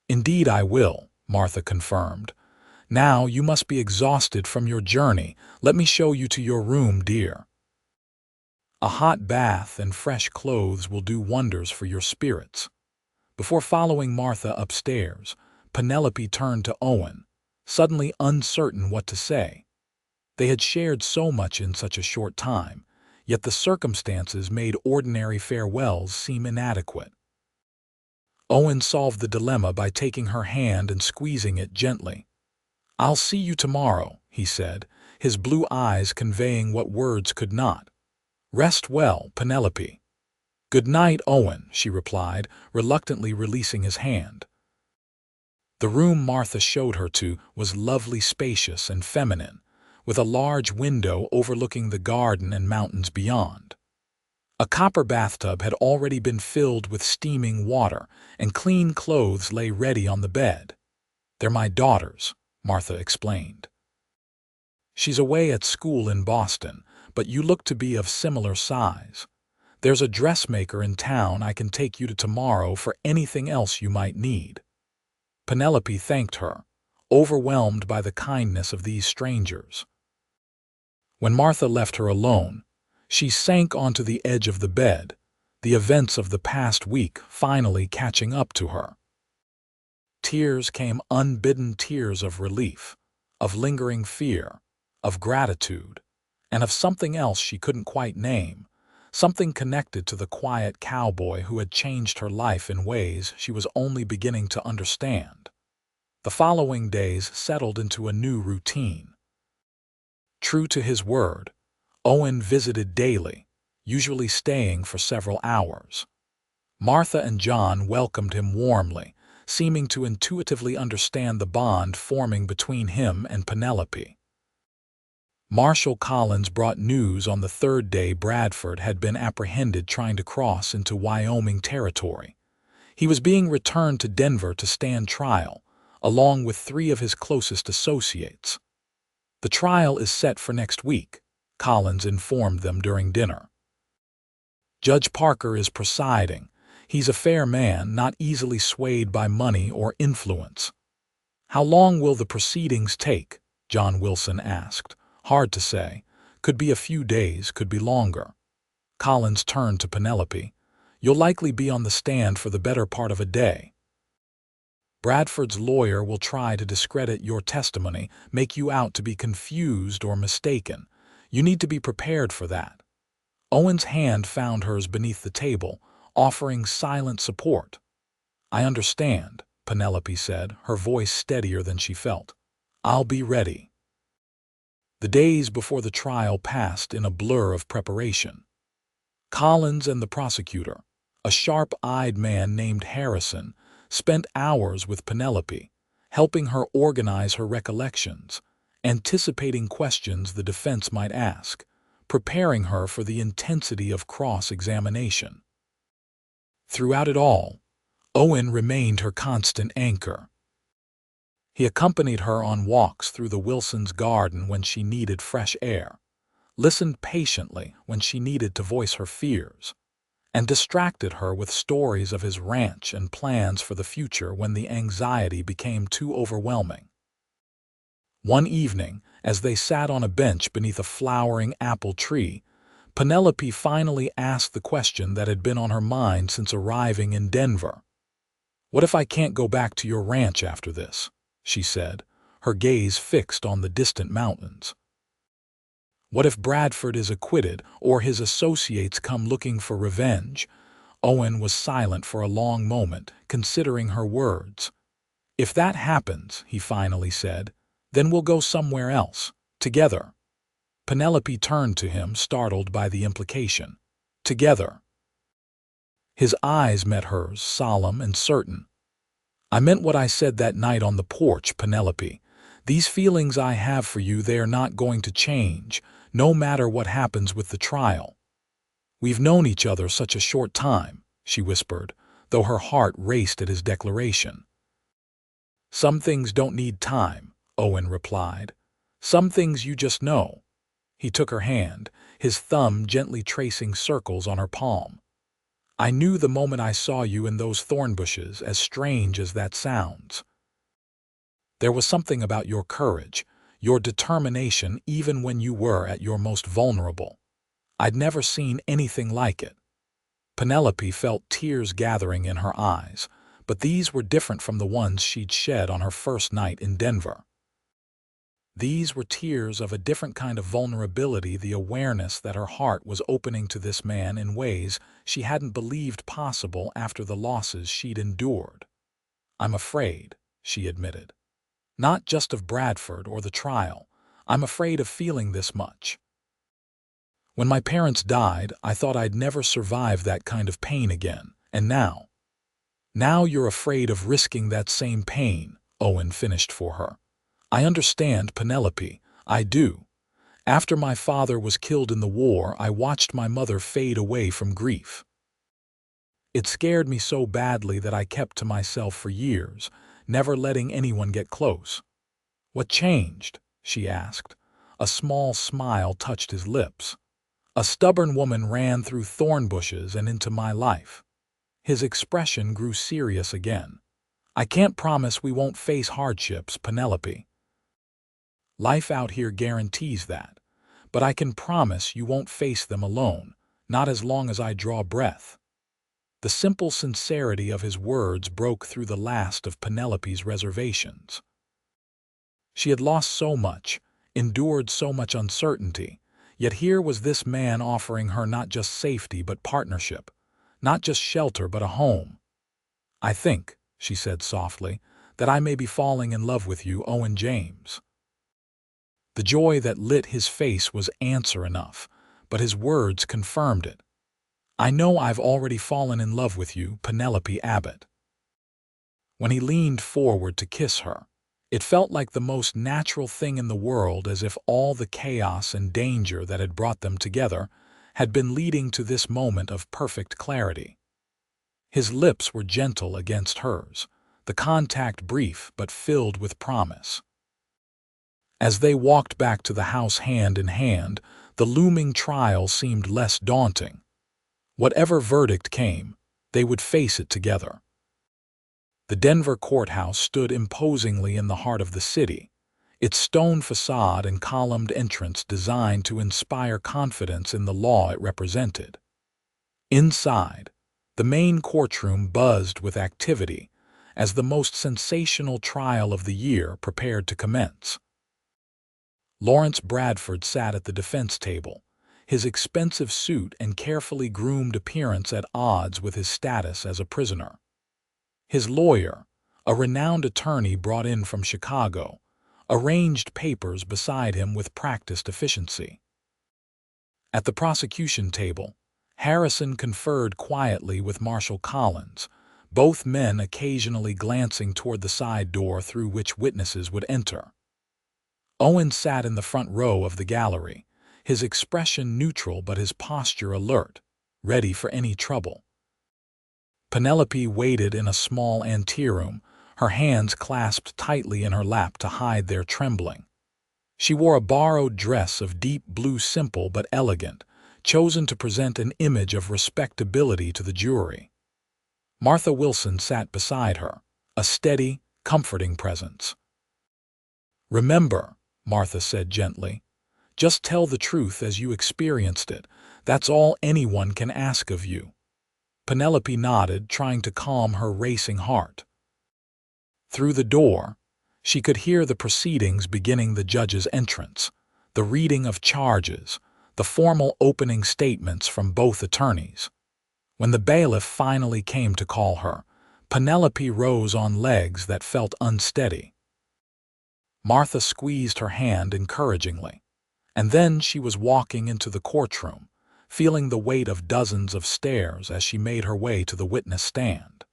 "Indeed I will," Martha confirmed. "Now you must be exhausted from your journey. Let me show you to your room, dear. A hot bath and fresh clothes will do wonders for your spirits." Before following Martha upstairs, Penelope turned to Owen, suddenly uncertain what to say. They had shared so much in such a short time, yet the circumstances made ordinary farewells seem inadequate. Owen solved the dilemma by taking her hand and squeezing it gently. "I'll see you tomorrow," he said, his blue eyes conveying what words could not. "Rest well, Penelope." "Good night, Owen," she replied, reluctantly releasing his hand. The room Martha showed her to was lovely, spacious, and feminine, with a large window overlooking the garden and mountains beyond. A copper bathtub had already been filled with steaming water, and clean clothes lay ready on the bed. "They're my daughter's," Martha explained. "She's away at school in Boston, but you look to be of similar size. There's a dressmaker in town I can take you to tomorrow for anything else you might need." Penelope thanked her, overwhelmed by the kindness of these strangers. When Martha left her alone, she sank onto the edge of the bed, the events of the past week finally catching up to her. Tears came, unbidden tears of relief, of lingering fear, of gratitude, and of something else she couldn't quite name, something connected to the quiet cowboy who had changed her life in ways she was only beginning to understand. The following days settled into a new routine. True to his word, Owen visited daily, usually staying for several hours. Martha and John welcomed him warmly, seeming to intuitively understand the bond forming between him and Penelope. Marshal Collins brought news on the 3rd day Bradford had been apprehended trying to cross into Wyoming territory. He was being returned to Denver to stand trial, along with 3 of his closest associates. The trial is set for next week, Collins informed them during dinner. Judge Parker is presiding. He's a fair man, not easily swayed by money or influence. How long will the proceedings take? John Wilson asked. Hard to say. Could be a few days, could be longer. Collins turned to Penelope. You'll likely be on the stand for the better part of a day. Bradford's lawyer will try to discredit your testimony, make you out to be confused or mistaken. You need to be prepared for that. Owen's hand found hers beneath the table, offering silent support. I understand, Penelope said, her voice steadier than she felt. I'll be ready. The days before the trial passed in a blur of preparation. Collins and the prosecutor, a sharp-eyed man named Harrison, spent hours with Penelope, helping her organize her recollections, anticipating questions the defense might ask, preparing her for the intensity of cross-examination. Throughout it all, Owen remained her constant anchor. He accompanied her on walks through the Wilsons' garden when she needed fresh air, listened patiently when she needed to voice her fears, and distracted her with stories of his ranch and plans for the future when the anxiety became too overwhelming. One evening, as they sat on a bench beneath a flowering apple tree, Penelope finally asked the question that had been on her mind since arriving in Denver. What if I can't go back to your ranch after this? She said, her gaze fixed on the distant mountains. What if Bradford is acquitted or his associates come looking for revenge? Owen was silent for a long moment, considering her words. If that happens, he finally said, then we'll go somewhere else, together. Penelope turned to him, startled by the implication. Together. His eyes met hers, solemn and certain. I meant what I said that night on the porch, Penelope. These feelings I have for you, they are not going to change, no matter what happens with the trial. We've known each other such a short time, she whispered, though her heart raced at his declaration. Some things don't need time, Owen replied. Some things you just know. He took her hand, his thumb gently tracing circles on her palm. I knew the moment I saw you in those thorn bushes, as strange as that sounds. There was something about your courage, your determination even when you were at your most vulnerable. I'd never seen anything like it. Penelope felt tears gathering in her eyes, but these were different from the ones she'd shed on her first night in Denver. These were tears of a different kind of vulnerability, the awareness that her heart was opening to this man in ways she hadn't believed possible after the losses she'd endured. I'm afraid, she admitted. Not just of Bradford or the trial. I'm afraid of feeling this much. When my parents died, I thought I'd never survive that kind of pain again, and now you're afraid of risking that same pain, Owen finished for her. I understand, Penelope, I do. After my father was killed in the war, I watched my mother fade away from grief. It scared me so badly that I kept to myself for years, never letting anyone get close. What changed? She asked. A small smile touched his lips. A stubborn woman ran through thorn bushes and into my life. His expression grew serious again. I can't promise we won't face hardships, Penelope. Life out here guarantees that, but I can promise you won't face them alone, not as long as I draw breath. The simple sincerity of his words broke through the last of Penelope's reservations. She had lost so much, endured so much uncertainty, yet here was this man offering her not just safety but partnership, not just shelter but a home. I think, she said softly, that I may be falling in love with you, Owen James. The joy that lit his face was answer enough, but his words confirmed it. I know I've already fallen in love with you, Penelope Abbott. When he leaned forward to kiss her, it felt like the most natural thing in the world, as if all the chaos and danger that had brought them together had been leading to this moment of perfect clarity. His lips were gentle against hers, the contact brief but filled with promise. As they walked back to the house hand in hand, the looming trial seemed less daunting. Whatever verdict came, they would face it together. The Denver courthouse stood imposingly in the heart of the city, its stone facade and columned entrance designed to inspire confidence in the law it represented. Inside, the main courtroom buzzed with activity as the most sensational trial of the year prepared to commence. Lawrence Bradford sat at the defense table, his expensive suit and carefully groomed appearance at odds with his status as a prisoner. His lawyer, a renowned attorney brought in from Chicago, arranged papers beside him with practiced efficiency. At the prosecution table, Harrison conferred quietly with Marshal Collins, both men occasionally glancing toward the side door through which witnesses would enter. Owen sat in the front row of the gallery, his expression neutral but his posture alert, ready for any trouble. Penelope waited in a small anteroom, her hands clasped tightly in her lap to hide their trembling. She wore a borrowed dress of deep blue, simple but elegant, chosen to present an image of respectability to the jury. Martha Wilson sat beside her, a steady, comforting presence. "Remember," Martha said gently, "just tell the truth as you experienced it. That's all anyone can ask of you." Penelope nodded, trying to calm her racing heart. Through the door, she could hear the proceedings beginning, the judge's entrance, the reading of charges, the formal opening statements from both attorneys. When the bailiff finally came to call her, Penelope rose on legs that felt unsteady. Martha squeezed her hand encouragingly, and then she was walking into the courtroom, feeling the weight of dozens of stares as she made her way to the witness stand.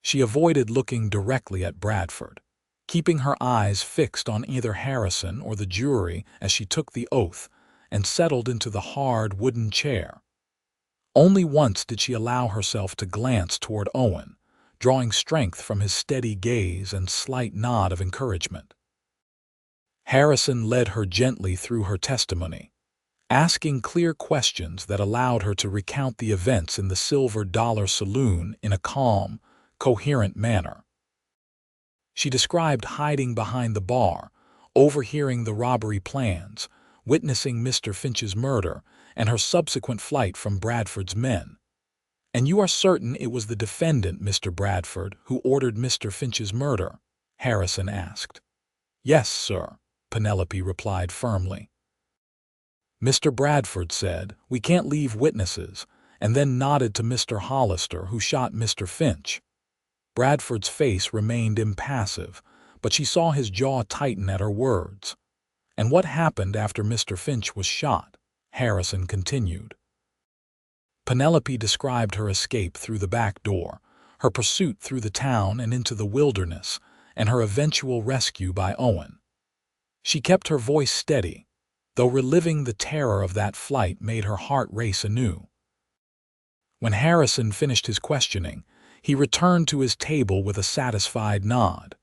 She avoided looking directly at Bradford, keeping her eyes fixed on either Harrison or the jury as she took the oath and settled into the hard wooden chair. Only once did she allow herself to glance toward Owen, drawing strength from his steady gaze and slight nod of encouragement. Harrison led her gently through her testimony, asking clear questions that allowed her to recount the events in the Silver Dollar Saloon in a calm, coherent manner. She described hiding behind the bar, overhearing the robbery plans, witnessing Mr. Finch's murder, and her subsequent flight from Bradford's men. "And you are certain it was the defendant, Mr. Bradford, who ordered Mr. Finch's murder?" Harrison asked. "Yes, sir," Penelope replied firmly. Mr. Bradford said, "We can't leave witnesses," and then nodded to Mr. Hollister, who shot Mr. Finch. Bradford's face remained impassive, but she saw his jaw tighten at her words. "And what happened after Mr. Finch was shot?" Harrison continued. Penelope described her escape through the back door, her pursuit through the town and into the wilderness, and her eventual rescue by Owen. She kept her voice steady, though reliving the terror of that flight made her heart race anew. When Harrison finished his questioning, he returned to his table with a satisfied nod.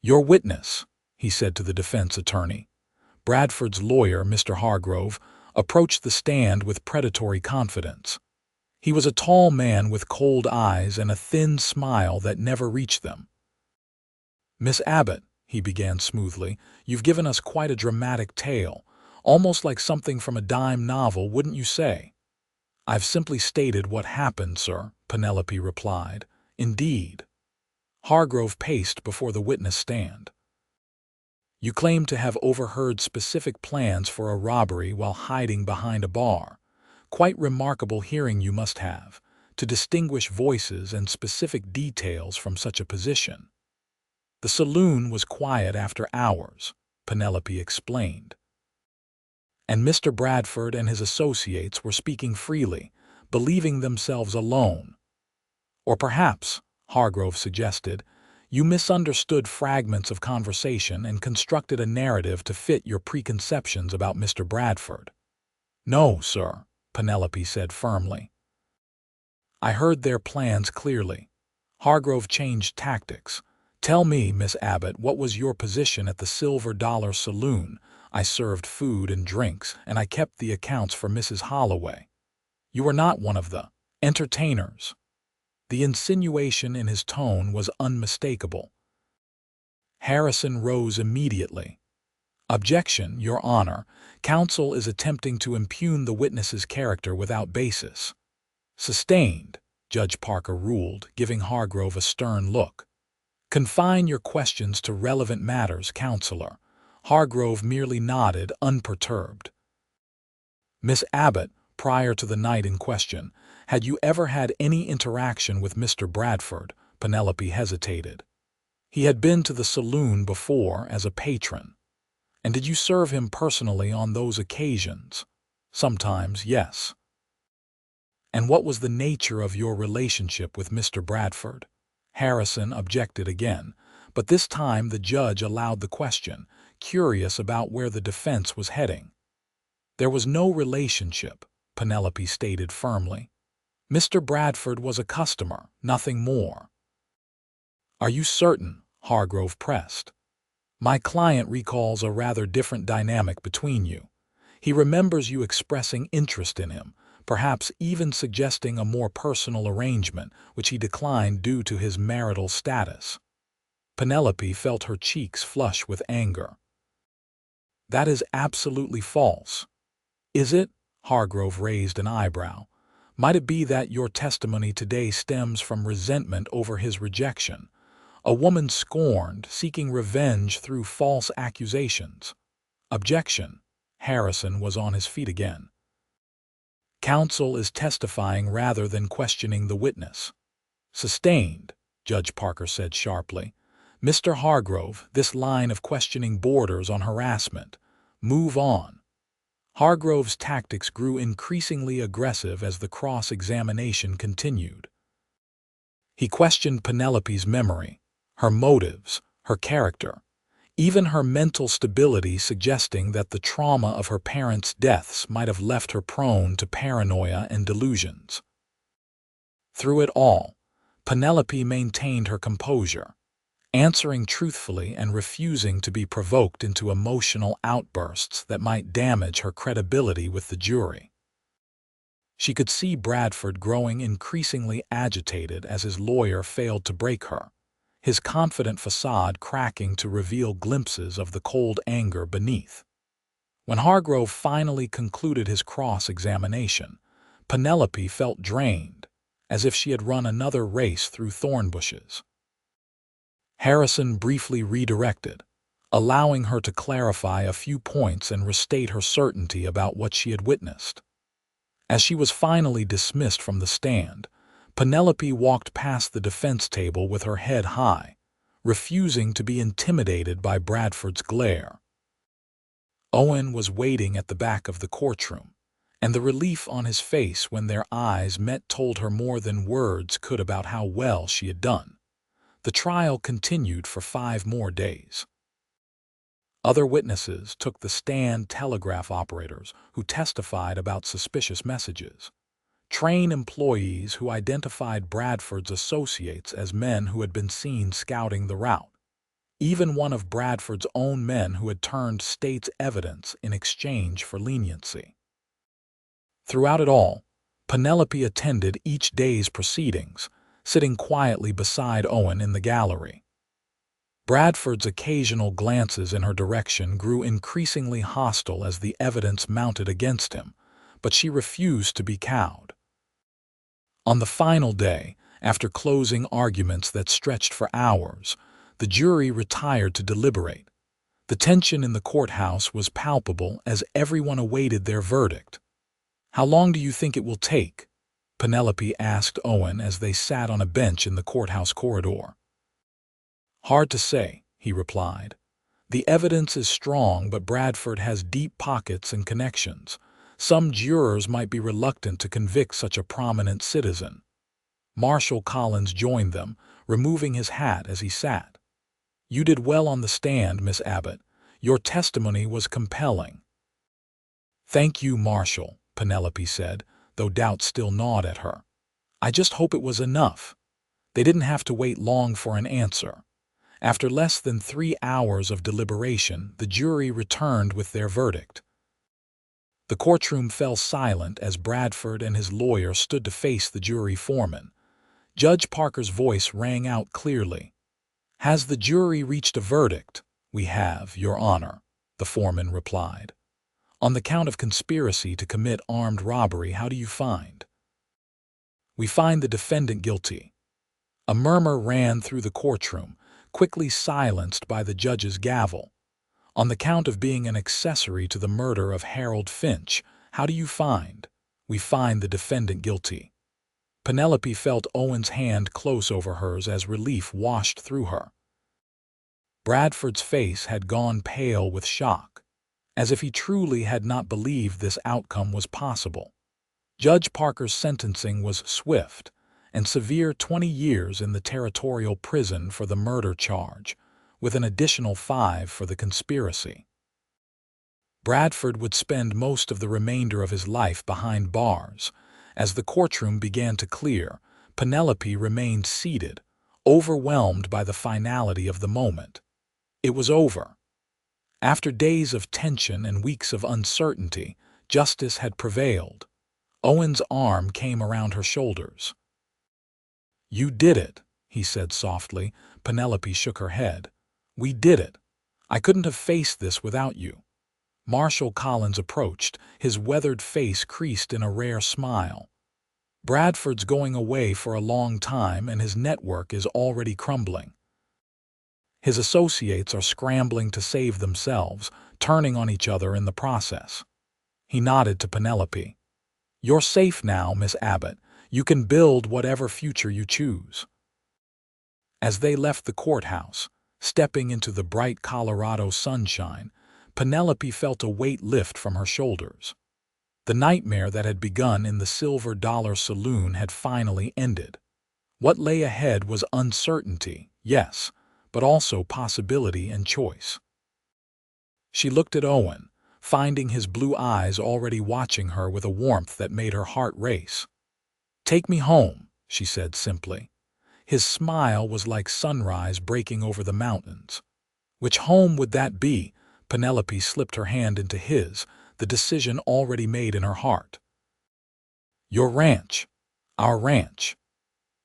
"Your witness," he said to the defense attorney. Bradford's lawyer, Mr. Hargrove, approached the stand with predatory confidence. He was a tall man with cold eyes and a thin smile that never reached them. "Miss Abbott," he began smoothly, "you've given us quite a dramatic tale, almost like something from a dime novel, wouldn't you say?" "I've simply stated what happened, sir," Penelope replied. "Indeed." Hargrove paced before the witness stand. "You claim to have overheard specific plans for a robbery while hiding behind a bar. Quite remarkable hearing you must have, to distinguish voices and specific details from such a position." "The saloon was quiet after hours," Penelope explained. "And Mr. Bradford and his associates were speaking freely, believing themselves alone. Or perhaps," Hargrove suggested, "you misunderstood fragments of conversation and constructed a narrative to fit your preconceptions about Mr. Bradford." "No, sir," Penelope said firmly. "I heard their plans clearly." Hargrove changed tactics, Tell me, Miss Abbott, what was your position at the Silver Dollar Saloon? I served food and drinks, and I kept the accounts for Mrs. Holloway. You were not one of the entertainers. The insinuation in his tone was unmistakable. Harrison rose immediately. Objection, Your Honor. Counsel is attempting to impugn the witness's character without basis. Sustained, Judge Parker ruled, giving Hargrove a stern look. Confine your questions to relevant matters, Counselor. Hargrove merely nodded, unperturbed. Miss Abbott, prior to the night in question, had you ever had any interaction with Mr. Bradford? Penelope hesitated. He had been to the saloon before as a patron. And did you serve him personally on those occasions? Sometimes, yes. And what was the nature of your relationship with Mr. Bradford? Harrison objected again, but this time the judge allowed the question, curious about where the defense was heading. There was no relationship, Penelope stated firmly. Mr. Bradford was a customer, nothing more. Are you certain? Hargrove pressed. My client recalls a rather different dynamic between you. He remembers you expressing interest in him, perhaps even suggesting a more personal arrangement, which he declined due to his marital status. Penelope felt her cheeks flush with anger. That is absolutely false. Is it? Hargrove raised an eyebrow. Might it be that your testimony today stems from resentment over his rejection? A woman scorned, seeking revenge through false accusations. Objection. Harrison was on his feet again. Counsel is testifying rather than questioning the witness. Sustained, Judge Parker said sharply. Mr. Hargrove, this line of questioning borders on harassment. Move on. Hargrove's tactics grew increasingly aggressive as the cross-examination continued. He questioned Penelope's memory, her motives, her character, even her mental stability, suggesting that the trauma of her parents' deaths might have left her prone to paranoia and delusions. Through it all, Penelope maintained her composure, answering truthfully and refusing to be provoked into emotional outbursts that might damage her credibility with the jury. She could see Bradford growing increasingly agitated as his lawyer failed to break her, his confident facade cracking to reveal glimpses of the cold anger beneath. When Hargrove finally concluded his cross-examination, Penelope felt drained, as if she had run another race through thorn bushes. Harrison briefly redirected, allowing her to clarify a few points and restate her certainty about what she had witnessed. As she was finally dismissed from the stand, Penelope walked past the defense table with her head high, refusing to be intimidated by Bradford's glare. Owen was waiting at the back of the courtroom, and the relief on his face when their eyes met told her more than words could about how well she had done. The trial continued for 5 more days. Other witnesses took the stand: telegraph operators who testified about suspicious messages, train employees who identified Bradford's associates as men who had been seen scouting the route, even one of Bradford's own men who had turned state's evidence in exchange for leniency. Throughout it all, Penelope attended each day's proceedings, sitting quietly beside Owen in the gallery. Bradford's occasional glances in her direction grew increasingly hostile as the evidence mounted against him, but she refused to be cowed. On the final day, after closing arguments that stretched for hours, the jury retired to deliberate. The tension in the courthouse was palpable as everyone awaited their verdict. "How long do you think it will take?" Penelope asked Owen as they sat on a bench in the courthouse corridor. "Hard to say," he replied. "The evidence is strong, but Bradford has deep pockets and connections. Some jurors might be reluctant to convict such a prominent citizen." Marshal Collins joined them, removing his hat as he sat. "You did well on the stand, Miss Abbott. Your testimony was compelling." "Thank you, Marshal," Penelope said, though doubt still gnawed at her. "I just hope it was enough. They didn't have to wait long for an answer." After less than 3 hours of deliberation, the jury returned with their verdict. The courtroom fell silent as Bradford and his lawyer stood to face the jury foreman. Judge Parker's voice rang out clearly. "Has the jury reached a verdict?" "We have, Your Honor," the foreman replied. "On the count of conspiracy to commit armed robbery, how do you find?" "We find the defendant guilty." A murmur ran through the courtroom, quickly silenced by the judge's gavel. "On the count of being an accessory to the murder of Harold Finch, how do you find?" "We find the defendant guilty." Penelope felt Owen's hand close over hers as relief washed through her. Bradford's face had gone pale with shock, as if he truly had not believed this outcome was possible. Judge Parker's sentencing was swift and severe: 20 years in the territorial prison for the murder charge, with an additional 5 for the conspiracy. Bradford would spend most of the remainder of his life behind bars. As the courtroom began to clear, Penelope remained seated, overwhelmed by the finality of the moment. It was over. After days of tension and weeks of uncertainty, justice had prevailed. Owen's arm came around her shoulders. "You did it," he said softly. Penelope shook her head. "We did it. I couldn't have faced this without you." Marshal Collins approached, his weathered face creased in a rare smile. "Bradford's going away for a long time, and his network is already crumbling. His associates are scrambling to save themselves, turning on each other in the process." He nodded to Penelope. "You're safe now, Miss Abbott. You can build whatever future you choose." As they left the courthouse, stepping into the bright Colorado sunshine, Penelope felt a weight lift from her shoulders. The nightmare that had begun in the Silver Dollar Saloon had finally ended. What lay ahead was uncertainty, yes, but also possibility and choice. She looked at Owen, finding his blue eyes already watching her with a warmth that made her heart race. "Take me home," she said simply. His smile was like sunrise breaking over the mountains. Which home would that be? Penelope slipped her hand into his, the decision already made in her heart. "Your ranch. Our ranch."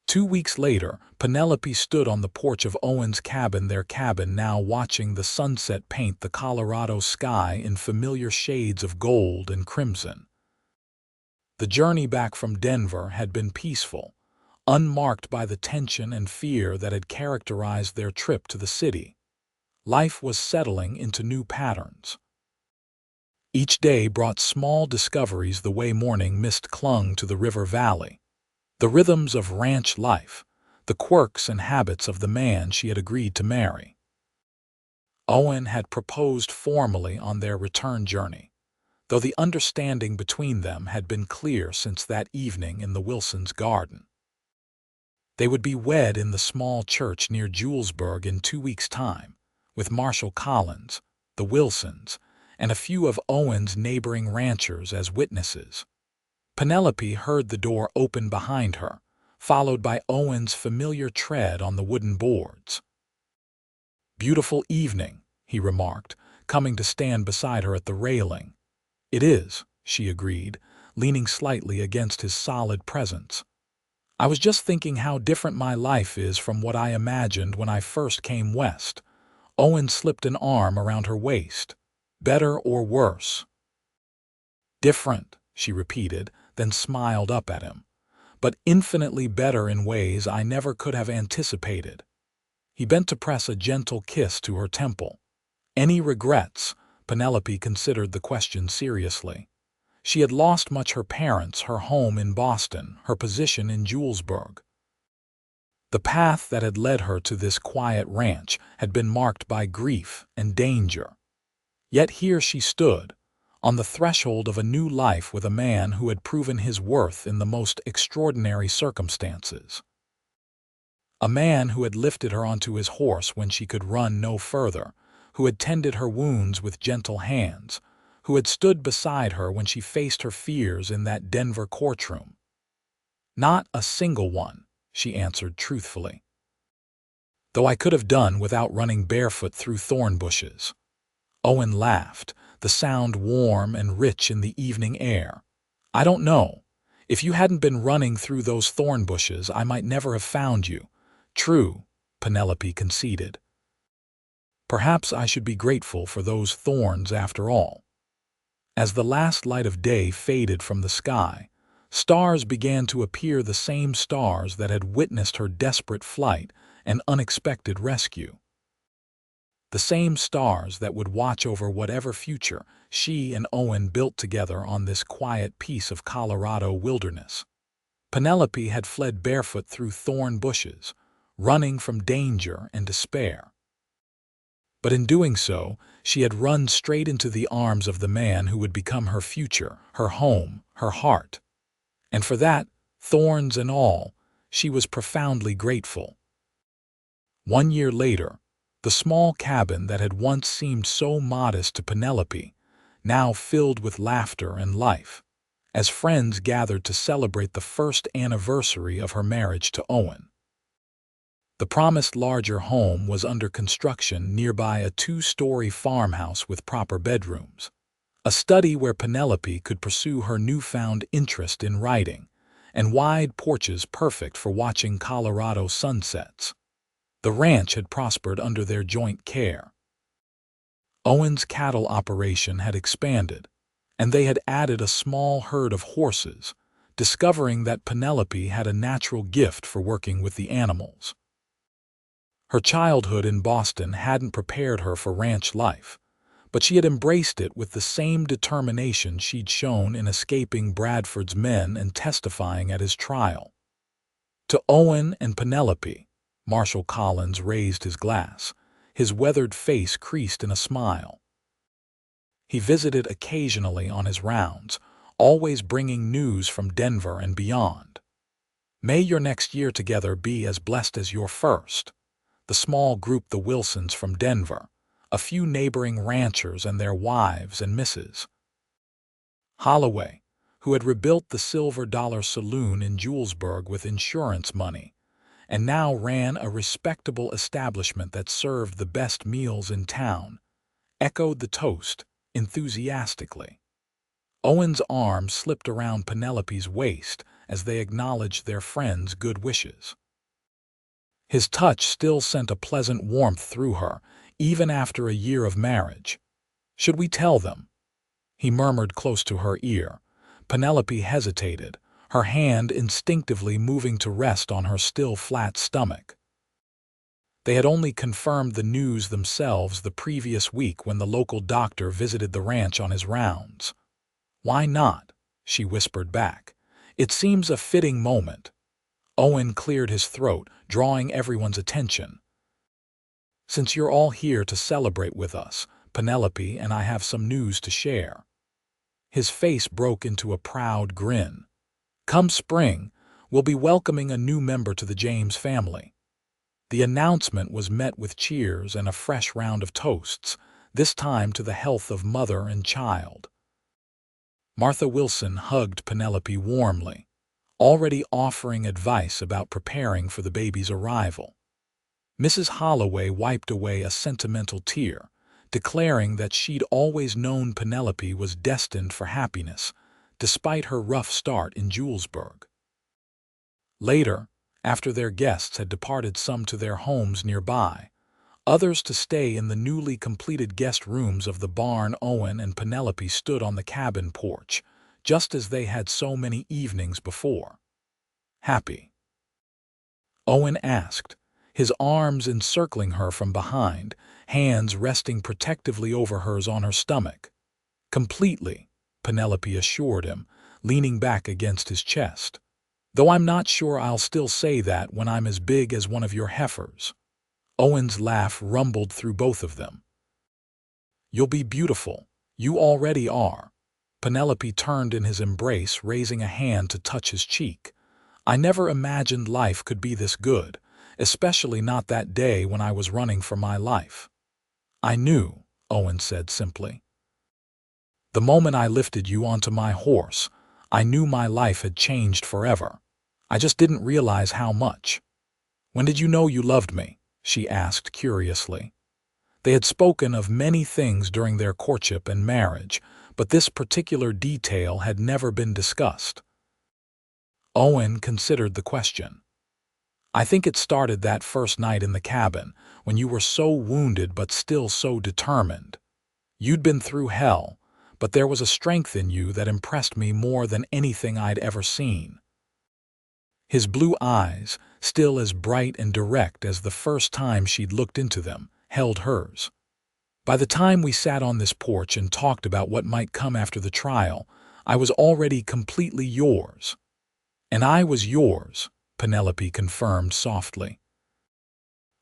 2 weeks later, Penelope stood on the porch of Owen's cabin, their cabin now, watching the sunset paint the Colorado sky in familiar shades of gold and crimson. The journey back from Denver had been peaceful, unmarked by the tension and fear that had characterized their trip to the city. Life was settling into new patterns. Each day brought small discoveries: the way morning mist clung to the river valley, the rhythms of ranch life, the quirks and habits of the man she had agreed to marry. Owen had proposed formally on their return journey, though the understanding between them had been clear since that evening in the Wilsons' garden. They would be wed in the small church near Julesburg in 2 weeks' time, with Marshal Collins, the Wilsons, and a few of Owen's neighboring ranchers as witnesses. Penelope heard the door open behind her, followed by Owen's familiar tread on the wooden boards. "Beautiful evening," he remarked, coming to stand beside her at the railing. "It is," she agreed, leaning slightly against his solid presence. "I was just thinking how different my life is from what I imagined when I first came west." Owen slipped an arm around her waist. "Better or worse?" "Different," she repeated, then smiled up at him. "But infinitely better in ways I never could have anticipated." He bent to press a gentle kiss to her temple. "Any regrets?" Penelope considered the question seriously. She had lost much: her parents, her home in Boston, her position in Julesburg. The path that had led her to this quiet ranch had been marked by grief and danger. Yet here she stood, on the threshold of a new life with a man who had proven his worth in the most extraordinary circumstances. A man who had lifted her onto his horse when she could run no further, who had tended her wounds with gentle hands, who had stood beside her when she faced her fears in that Denver courtroom. "Not a single one," she answered truthfully. though I could have done without running barefoot through thorn bushes." Owen laughed, the sound warm and rich in the evening air. "I don't know. If you hadn't been running through those thorn bushes, I might never have found you." "True," Penelope conceded. "Perhaps I should be grateful for those thorns after all." As the last light of day faded from the sky, stars began to appear, the same stars that had witnessed her desperate flight and unexpected rescue. The same stars that would watch over whatever future she and Owen built together on this quiet piece of Colorado wilderness. Penelope had fled barefoot through thorn bushes, running from danger and despair. But in doing so, she had run straight into the arms of the man who would become her future, her home, her heart. And for that, thorns and all, she was profoundly grateful. 1 year later, the small cabin that had once seemed so modest to Penelope, now filled with laughter and life, as friends gathered to celebrate the first anniversary of her marriage to Owen. The promised larger home was under construction nearby, a 2-story farmhouse with proper bedrooms, a study where Penelope could pursue her newfound interest in writing, and wide porches perfect for watching Colorado sunsets. The ranch had prospered under their joint care. Owen's cattle operation had expanded, and they had added a small herd of horses, discovering that Penelope had a natural gift for working with the animals. Her childhood in Boston hadn't prepared her for ranch life, but she had embraced it with the same determination she'd shown in escaping Bradford's men and testifying at his trial. To Owen and Penelope, Marshal Collins raised his glass, his weathered face creased in a smile. He visited occasionally on his rounds, always bringing news from Denver and beyond. "May your next year together be as blessed as your first." The small group, the Wilsons from Denver, a few neighboring ranchers and their wives and Mrs. Holloway, who had rebuilt the Silver Dollar Saloon in Julesburg with insurance money, and now ran a respectable establishment that served the best meals in town, echoed the toast enthusiastically. Owen's arm slipped around Penelope's waist as they acknowledged their friend's good wishes. His touch still sent a pleasant warmth through her, even after a year of marriage. "Should we tell them?" he murmured close to her ear. Penelope hesitated, her hand instinctively moving to rest on her still flat stomach. They had only confirmed the news themselves the previous week when the local doctor visited the ranch on his rounds. "Why not?" she whispered back. "It seems a fitting moment." Owen cleared his throat, drawing everyone's attention. "Since you're all here to celebrate with us, Penelope and I have some news to share." His face broke into a proud grin. "Come spring, we'll be welcoming a new member to the James family." The announcement was met with cheers and a fresh round of toasts, this time to the health of mother and child. Martha Wilson hugged Penelope warmly, already offering advice about preparing for the baby's arrival. Mrs. Holloway wiped away a sentimental tear, declaring that she'd always known Penelope was destined for happiness, despite her rough start in Julesburg. Later, after their guests had departed, some to their homes nearby, others to stay in the newly completed guest rooms of the barn, Owen and Penelope stood on the cabin porch, just as they had so many evenings before. "Happy?" Owen asked, his arms encircling her from behind, hands resting protectively over hers on her stomach. "Completely," Penelope assured him, leaning back against his chest. "Though I'm not sure I'll still say that when I'm as big as one of your heifers." Owen's laugh rumbled through both of them. "You'll be beautiful. You already are." Penelope turned in his embrace, raising a hand to touch his cheek. "I never imagined life could be this good, especially not that day when I was running for my life." "I knew," Owen said simply. "The moment I lifted you onto my horse, I knew my life had changed forever. I just didn't realize how much." "When did you know you loved me?" she asked curiously. They had spoken of many things during their courtship and marriage, but this particular detail had never been discussed. Owen considered the question. I think it started that first night in the cabin, when you were so wounded but still so determined. You'd been through hell, but there was a strength in you that impressed me more than anything I'd ever seen. His blue eyes, still as bright and direct as the first time she'd looked into them, held hers. By the time we sat on this porch and talked about what might come after the trial, I was already completely yours. And I was yours, Penelope confirmed softly.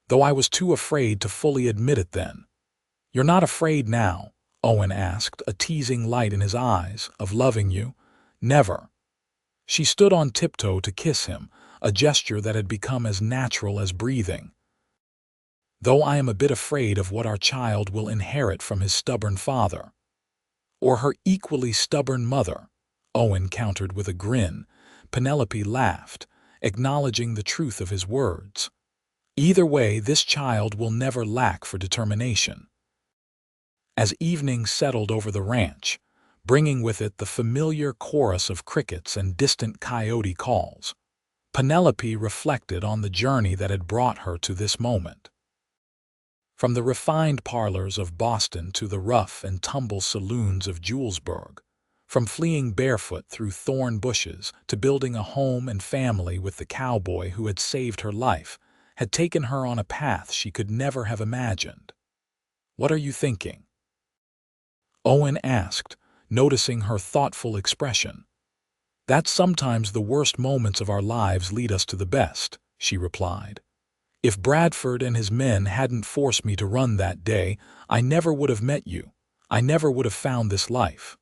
Though I was too afraid to fully admit it then. You're not afraid now, Owen asked, a teasing light in his eyes, of loving you? Never. She stood on tiptoe to kiss him, a gesture that had become as natural as breathing. Though I am a bit afraid of what our child will inherit from his stubborn father. Or her equally stubborn mother, Owen countered with a grin. Penelope laughed, acknowledging the truth of his words. Either way, this child will never lack for determination. As evening settled over the ranch, bringing with it the familiar chorus of crickets and distant coyote calls, Penelope reflected on the journey that had brought her to this moment. From the refined parlors of Boston to the rough and tumble saloons of Julesburg, from fleeing barefoot through thorn bushes to building a home and family with the cowboy who had saved her life, had taken her on a path she could never have imagined. "What are you thinking?" Owen asked, noticing her thoughtful expression. "That sometimes the worst moments of our lives lead us to the best," she replied. "If Bradford and his men hadn't forced me to run that day, I never would have met you. I never would have found this life."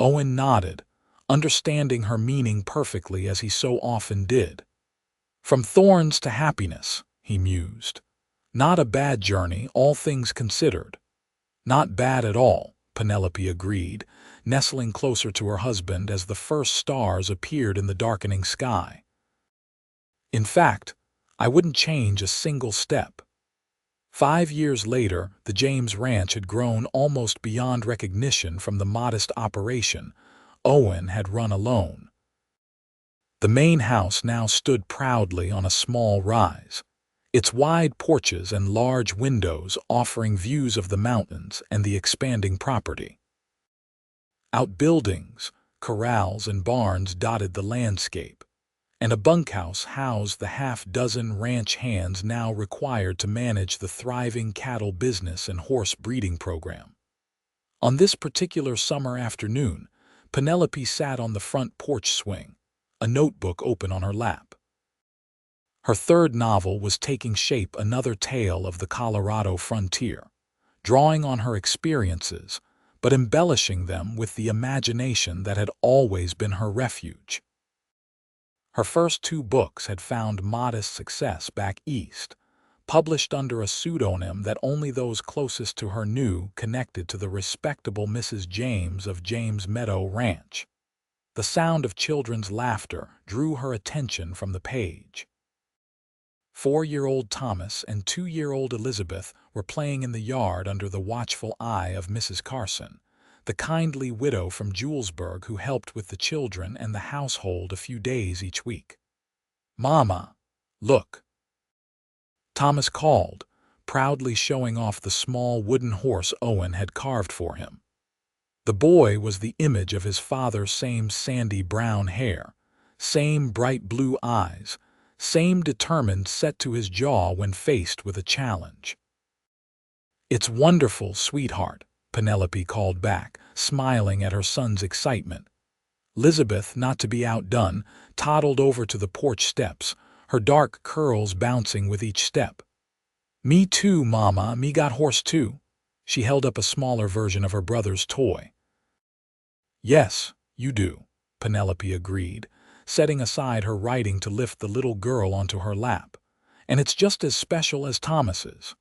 Owen nodded, understanding her meaning perfectly as he so often did. "From thorns to happiness," he mused. "Not a bad journey, all things considered." "Not bad at all," Penelope agreed, nestling closer to her husband as the first stars appeared in the darkening sky. "In fact, I wouldn't change a single step." 5 years later, the James Ranch had grown almost beyond recognition from the modest operation Owen had run alone. The main house now stood proudly on a small rise, its wide porches and large windows offering views of the mountains and the expanding property. Outbuildings, corrals, and barns dotted the landscape, and a bunkhouse housed the half-dozen ranch hands now required to manage the thriving cattle business and horse breeding program. On this particular summer afternoon, Penelope sat on the front porch swing, a notebook open on her lap. Her third novel was taking shape, another tale of the Colorado frontier, drawing on her experiences, but embellishing them with the imagination that had always been her refuge. Her first 2 books had found modest success back east, published under a pseudonym that only those closest to her knew, connected to the respectable Mrs. James of James Meadow Ranch. The sound of children's laughter drew her attention from the page. 4-year-old Thomas and 2-year-old Elizabeth were playing in the yard under the watchful eye of Mrs. Carson, the kindly widow from Julesburg who helped with the children and the household a few days each week. "Mama, look," Thomas called, proudly showing off the small wooden horse Owen had carved for him. The boy was the image of his father's same sandy brown hair, same bright blue eyes, same determined set to his jaw when faced with a challenge. "It's wonderful, sweetheart," Penelope called back, smiling at her son's excitement. Elizabeth, not to be outdone, toddled over to the porch steps, her dark curls bouncing with each step. "Me too, Mama, me got horse too." She held up a smaller version of her brother's toy. "Yes, you do," Penelope agreed, setting aside her writing to lift the little girl onto her lap. "And it's just as special as Thomas's."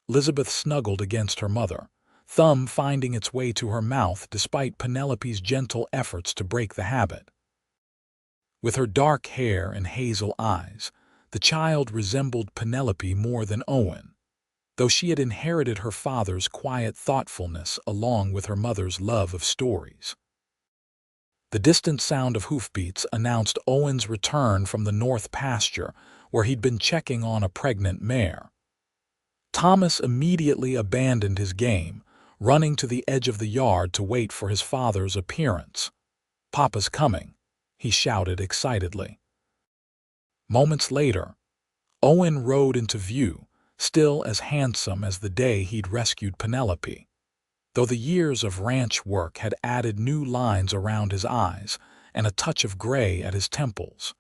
Elizabeth snuggled against her mother, thumb finding its way to her mouth despite Penelope's gentle efforts to break the habit. With her dark hair and hazel eyes, The child resembled Penelope more than Owen, though she had inherited her father's quiet thoughtfulness along with her mother's love of stories. The distant sound of hoofbeats announced Owen's return from the north pasture, where he'd been checking on a pregnant mare. Thomas immediately abandoned his game, running to the edge of the yard to wait for his father's appearance. "Papa's coming," he shouted excitedly. Moments later, Owen rode into view, still as handsome as the day he'd rescued Penelope, though the years of ranch work had added new lines around his eyes and a touch of gray at his temples.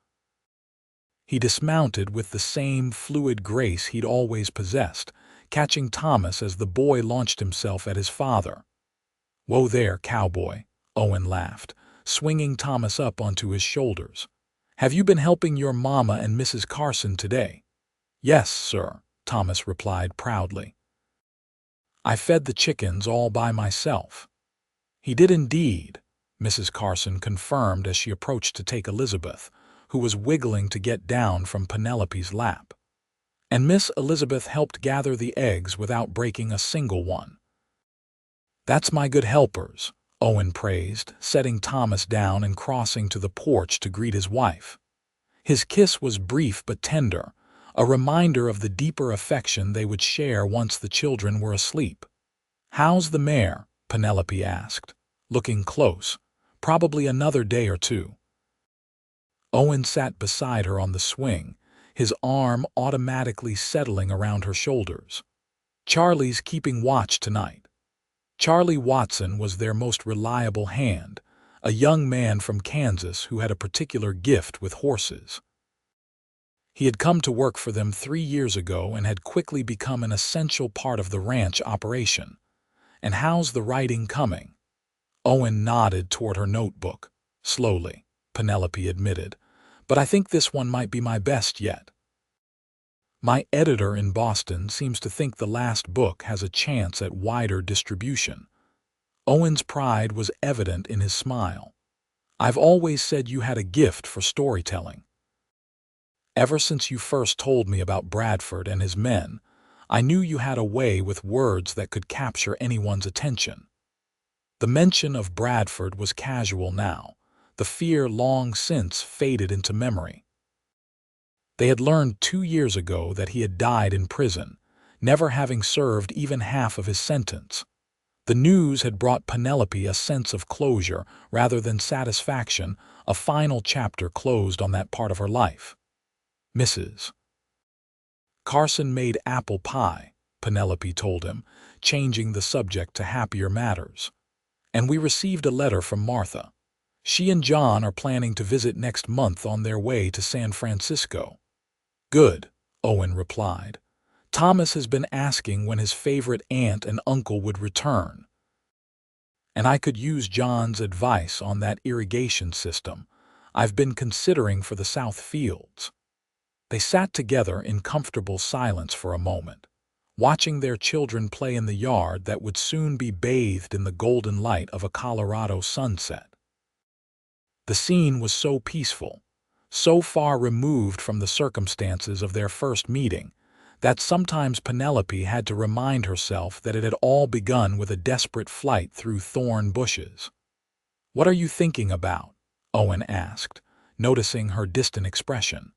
He dismounted with the same fluid grace he'd always possessed, catching Thomas as the boy launched himself at his father. "Whoa there, cowboy," Owen laughed, swinging Thomas up onto his shoulders. "Have you been helping your mama and Mrs. Carson today?" "Yes, sir," Thomas replied proudly. "I fed the chickens all by myself." "He did indeed," Mrs. Carson confirmed as she approached to take Elizabeth, who was wiggling to get down from Penelope's lap. "And Miss Elizabeth helped gather the eggs without breaking a single one." "That's my good helpers," Owen praised, setting Thomas down and crossing to the porch to greet his wife. His kiss was brief but tender, a reminder of the deeper affection they would share once the children were asleep. "How's the mare?" Penelope asked, looking close. "Probably another day or two." Owen sat beside her on the swing, his arm automatically settling around her shoulders. "Charlie's keeping watch tonight." Charlie Watson was their most reliable hand, a young man from Kansas who had a particular gift with horses. He had come to work for them 3 years ago and had quickly become an essential part of the ranch operation. "And how's the writing coming?" Owen nodded toward her notebook. "Slowly," Penelope admitted, "but I think this one might be my best yet. My editor in Boston seems to think the last book has a chance at wider distribution." Owen's pride was evident in his smile. "I've always said you had a gift for storytelling. Ever since you first told me about Bradford and his men, I knew you had a way with words that could capture anyone's attention." The mention of Bradford was casual now, the fear long since faded into memory. They had learned 2 years ago that he had died in prison, never having served even half of his sentence. The news had brought Penelope a sense of closure rather than satisfaction, a final chapter closed on that part of her life. "Mrs. Carson made apple pie," Penelope told him, changing the subject to happier matters. "And we received a letter from Martha. She and John are planning to visit next month on their way to San Francisco." "Good," Owen replied. "Thomas has been asking when his favorite aunt and uncle would return. And I could use John's advice on that irrigation system I've been considering for the South Fields." They sat together in comfortable silence for a moment, watching their children play in the yard that would soon be bathed in the golden light of a Colorado sunset. The scene was so peaceful, so far removed from the circumstances of their first meeting, that sometimes Penelope had to remind herself that it had all begun with a desperate flight through thorn bushes. "What are you thinking about?" Owen asked, noticing her distant expression.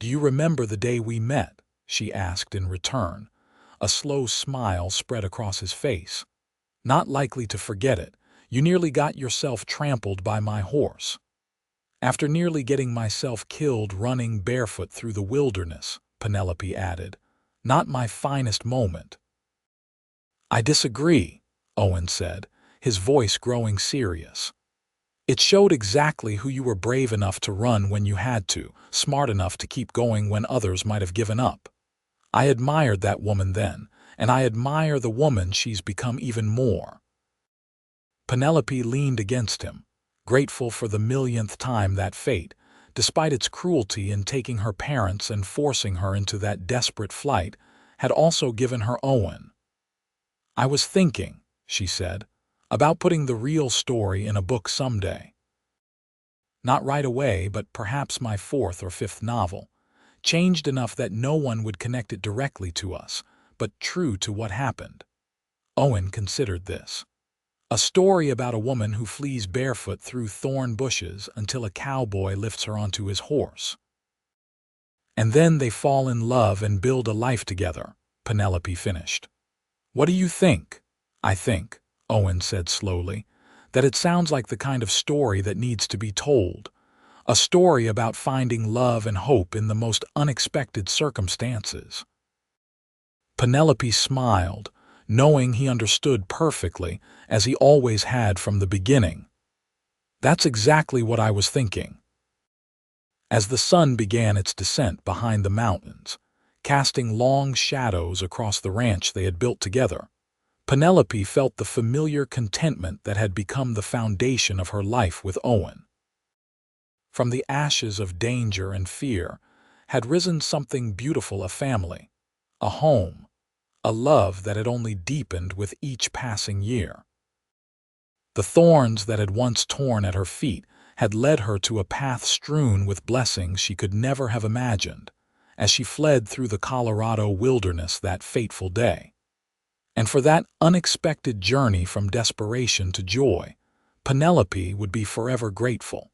"Do you remember the day we met?" she asked in return. A slow smile spread across his face. "Not likely to forget it. You nearly got yourself trampled by my horse." "After nearly getting myself killed running barefoot through the wilderness," Penelope added. "Not my finest moment." "I disagree," Owen said, his voice growing serious. "It showed exactly who you were: brave enough to run when you had to, smart enough to keep going when others might have given up. I admired that woman then, and I admire the woman she's become even more." Penelope leaned against him, grateful for the millionth time that fate, despite its cruelty in taking her parents and forcing her into that desperate flight, had also given her Owen. "I was thinking," she said, "about putting the real story in a book someday. Not right away, but perhaps my 4th or 5th novel. changed enough that no one would connect it directly to us, but true to what happened. Owen considered this. A story about a woman who flees barefoot through thorn bushes until a cowboy lifts her onto his horse. And then they fall in love and build a life together, Penelope finished. What do you think? I think, Owen said slowly, that it sounds like the kind of story that needs to be told. A story about finding love and hope in the most unexpected circumstances. Penelope smiled, knowing he understood perfectly, as he always had from the beginning. That's exactly what I was thinking. As the sun began its descent behind the mountains, casting long shadows across the ranch they had built together, Penelope felt the familiar contentment that had become the foundation of her life with Owen. From the ashes of danger and fear had risen something beautiful, a family, a home, a love that had only deepened with each passing year. The thorns that had once torn at her feet had led her to a path strewn with blessings she could never have imagined, as she fled through the Colorado wilderness that fateful day. And for that unexpected journey from desperation to joy, Penelope would be forever grateful.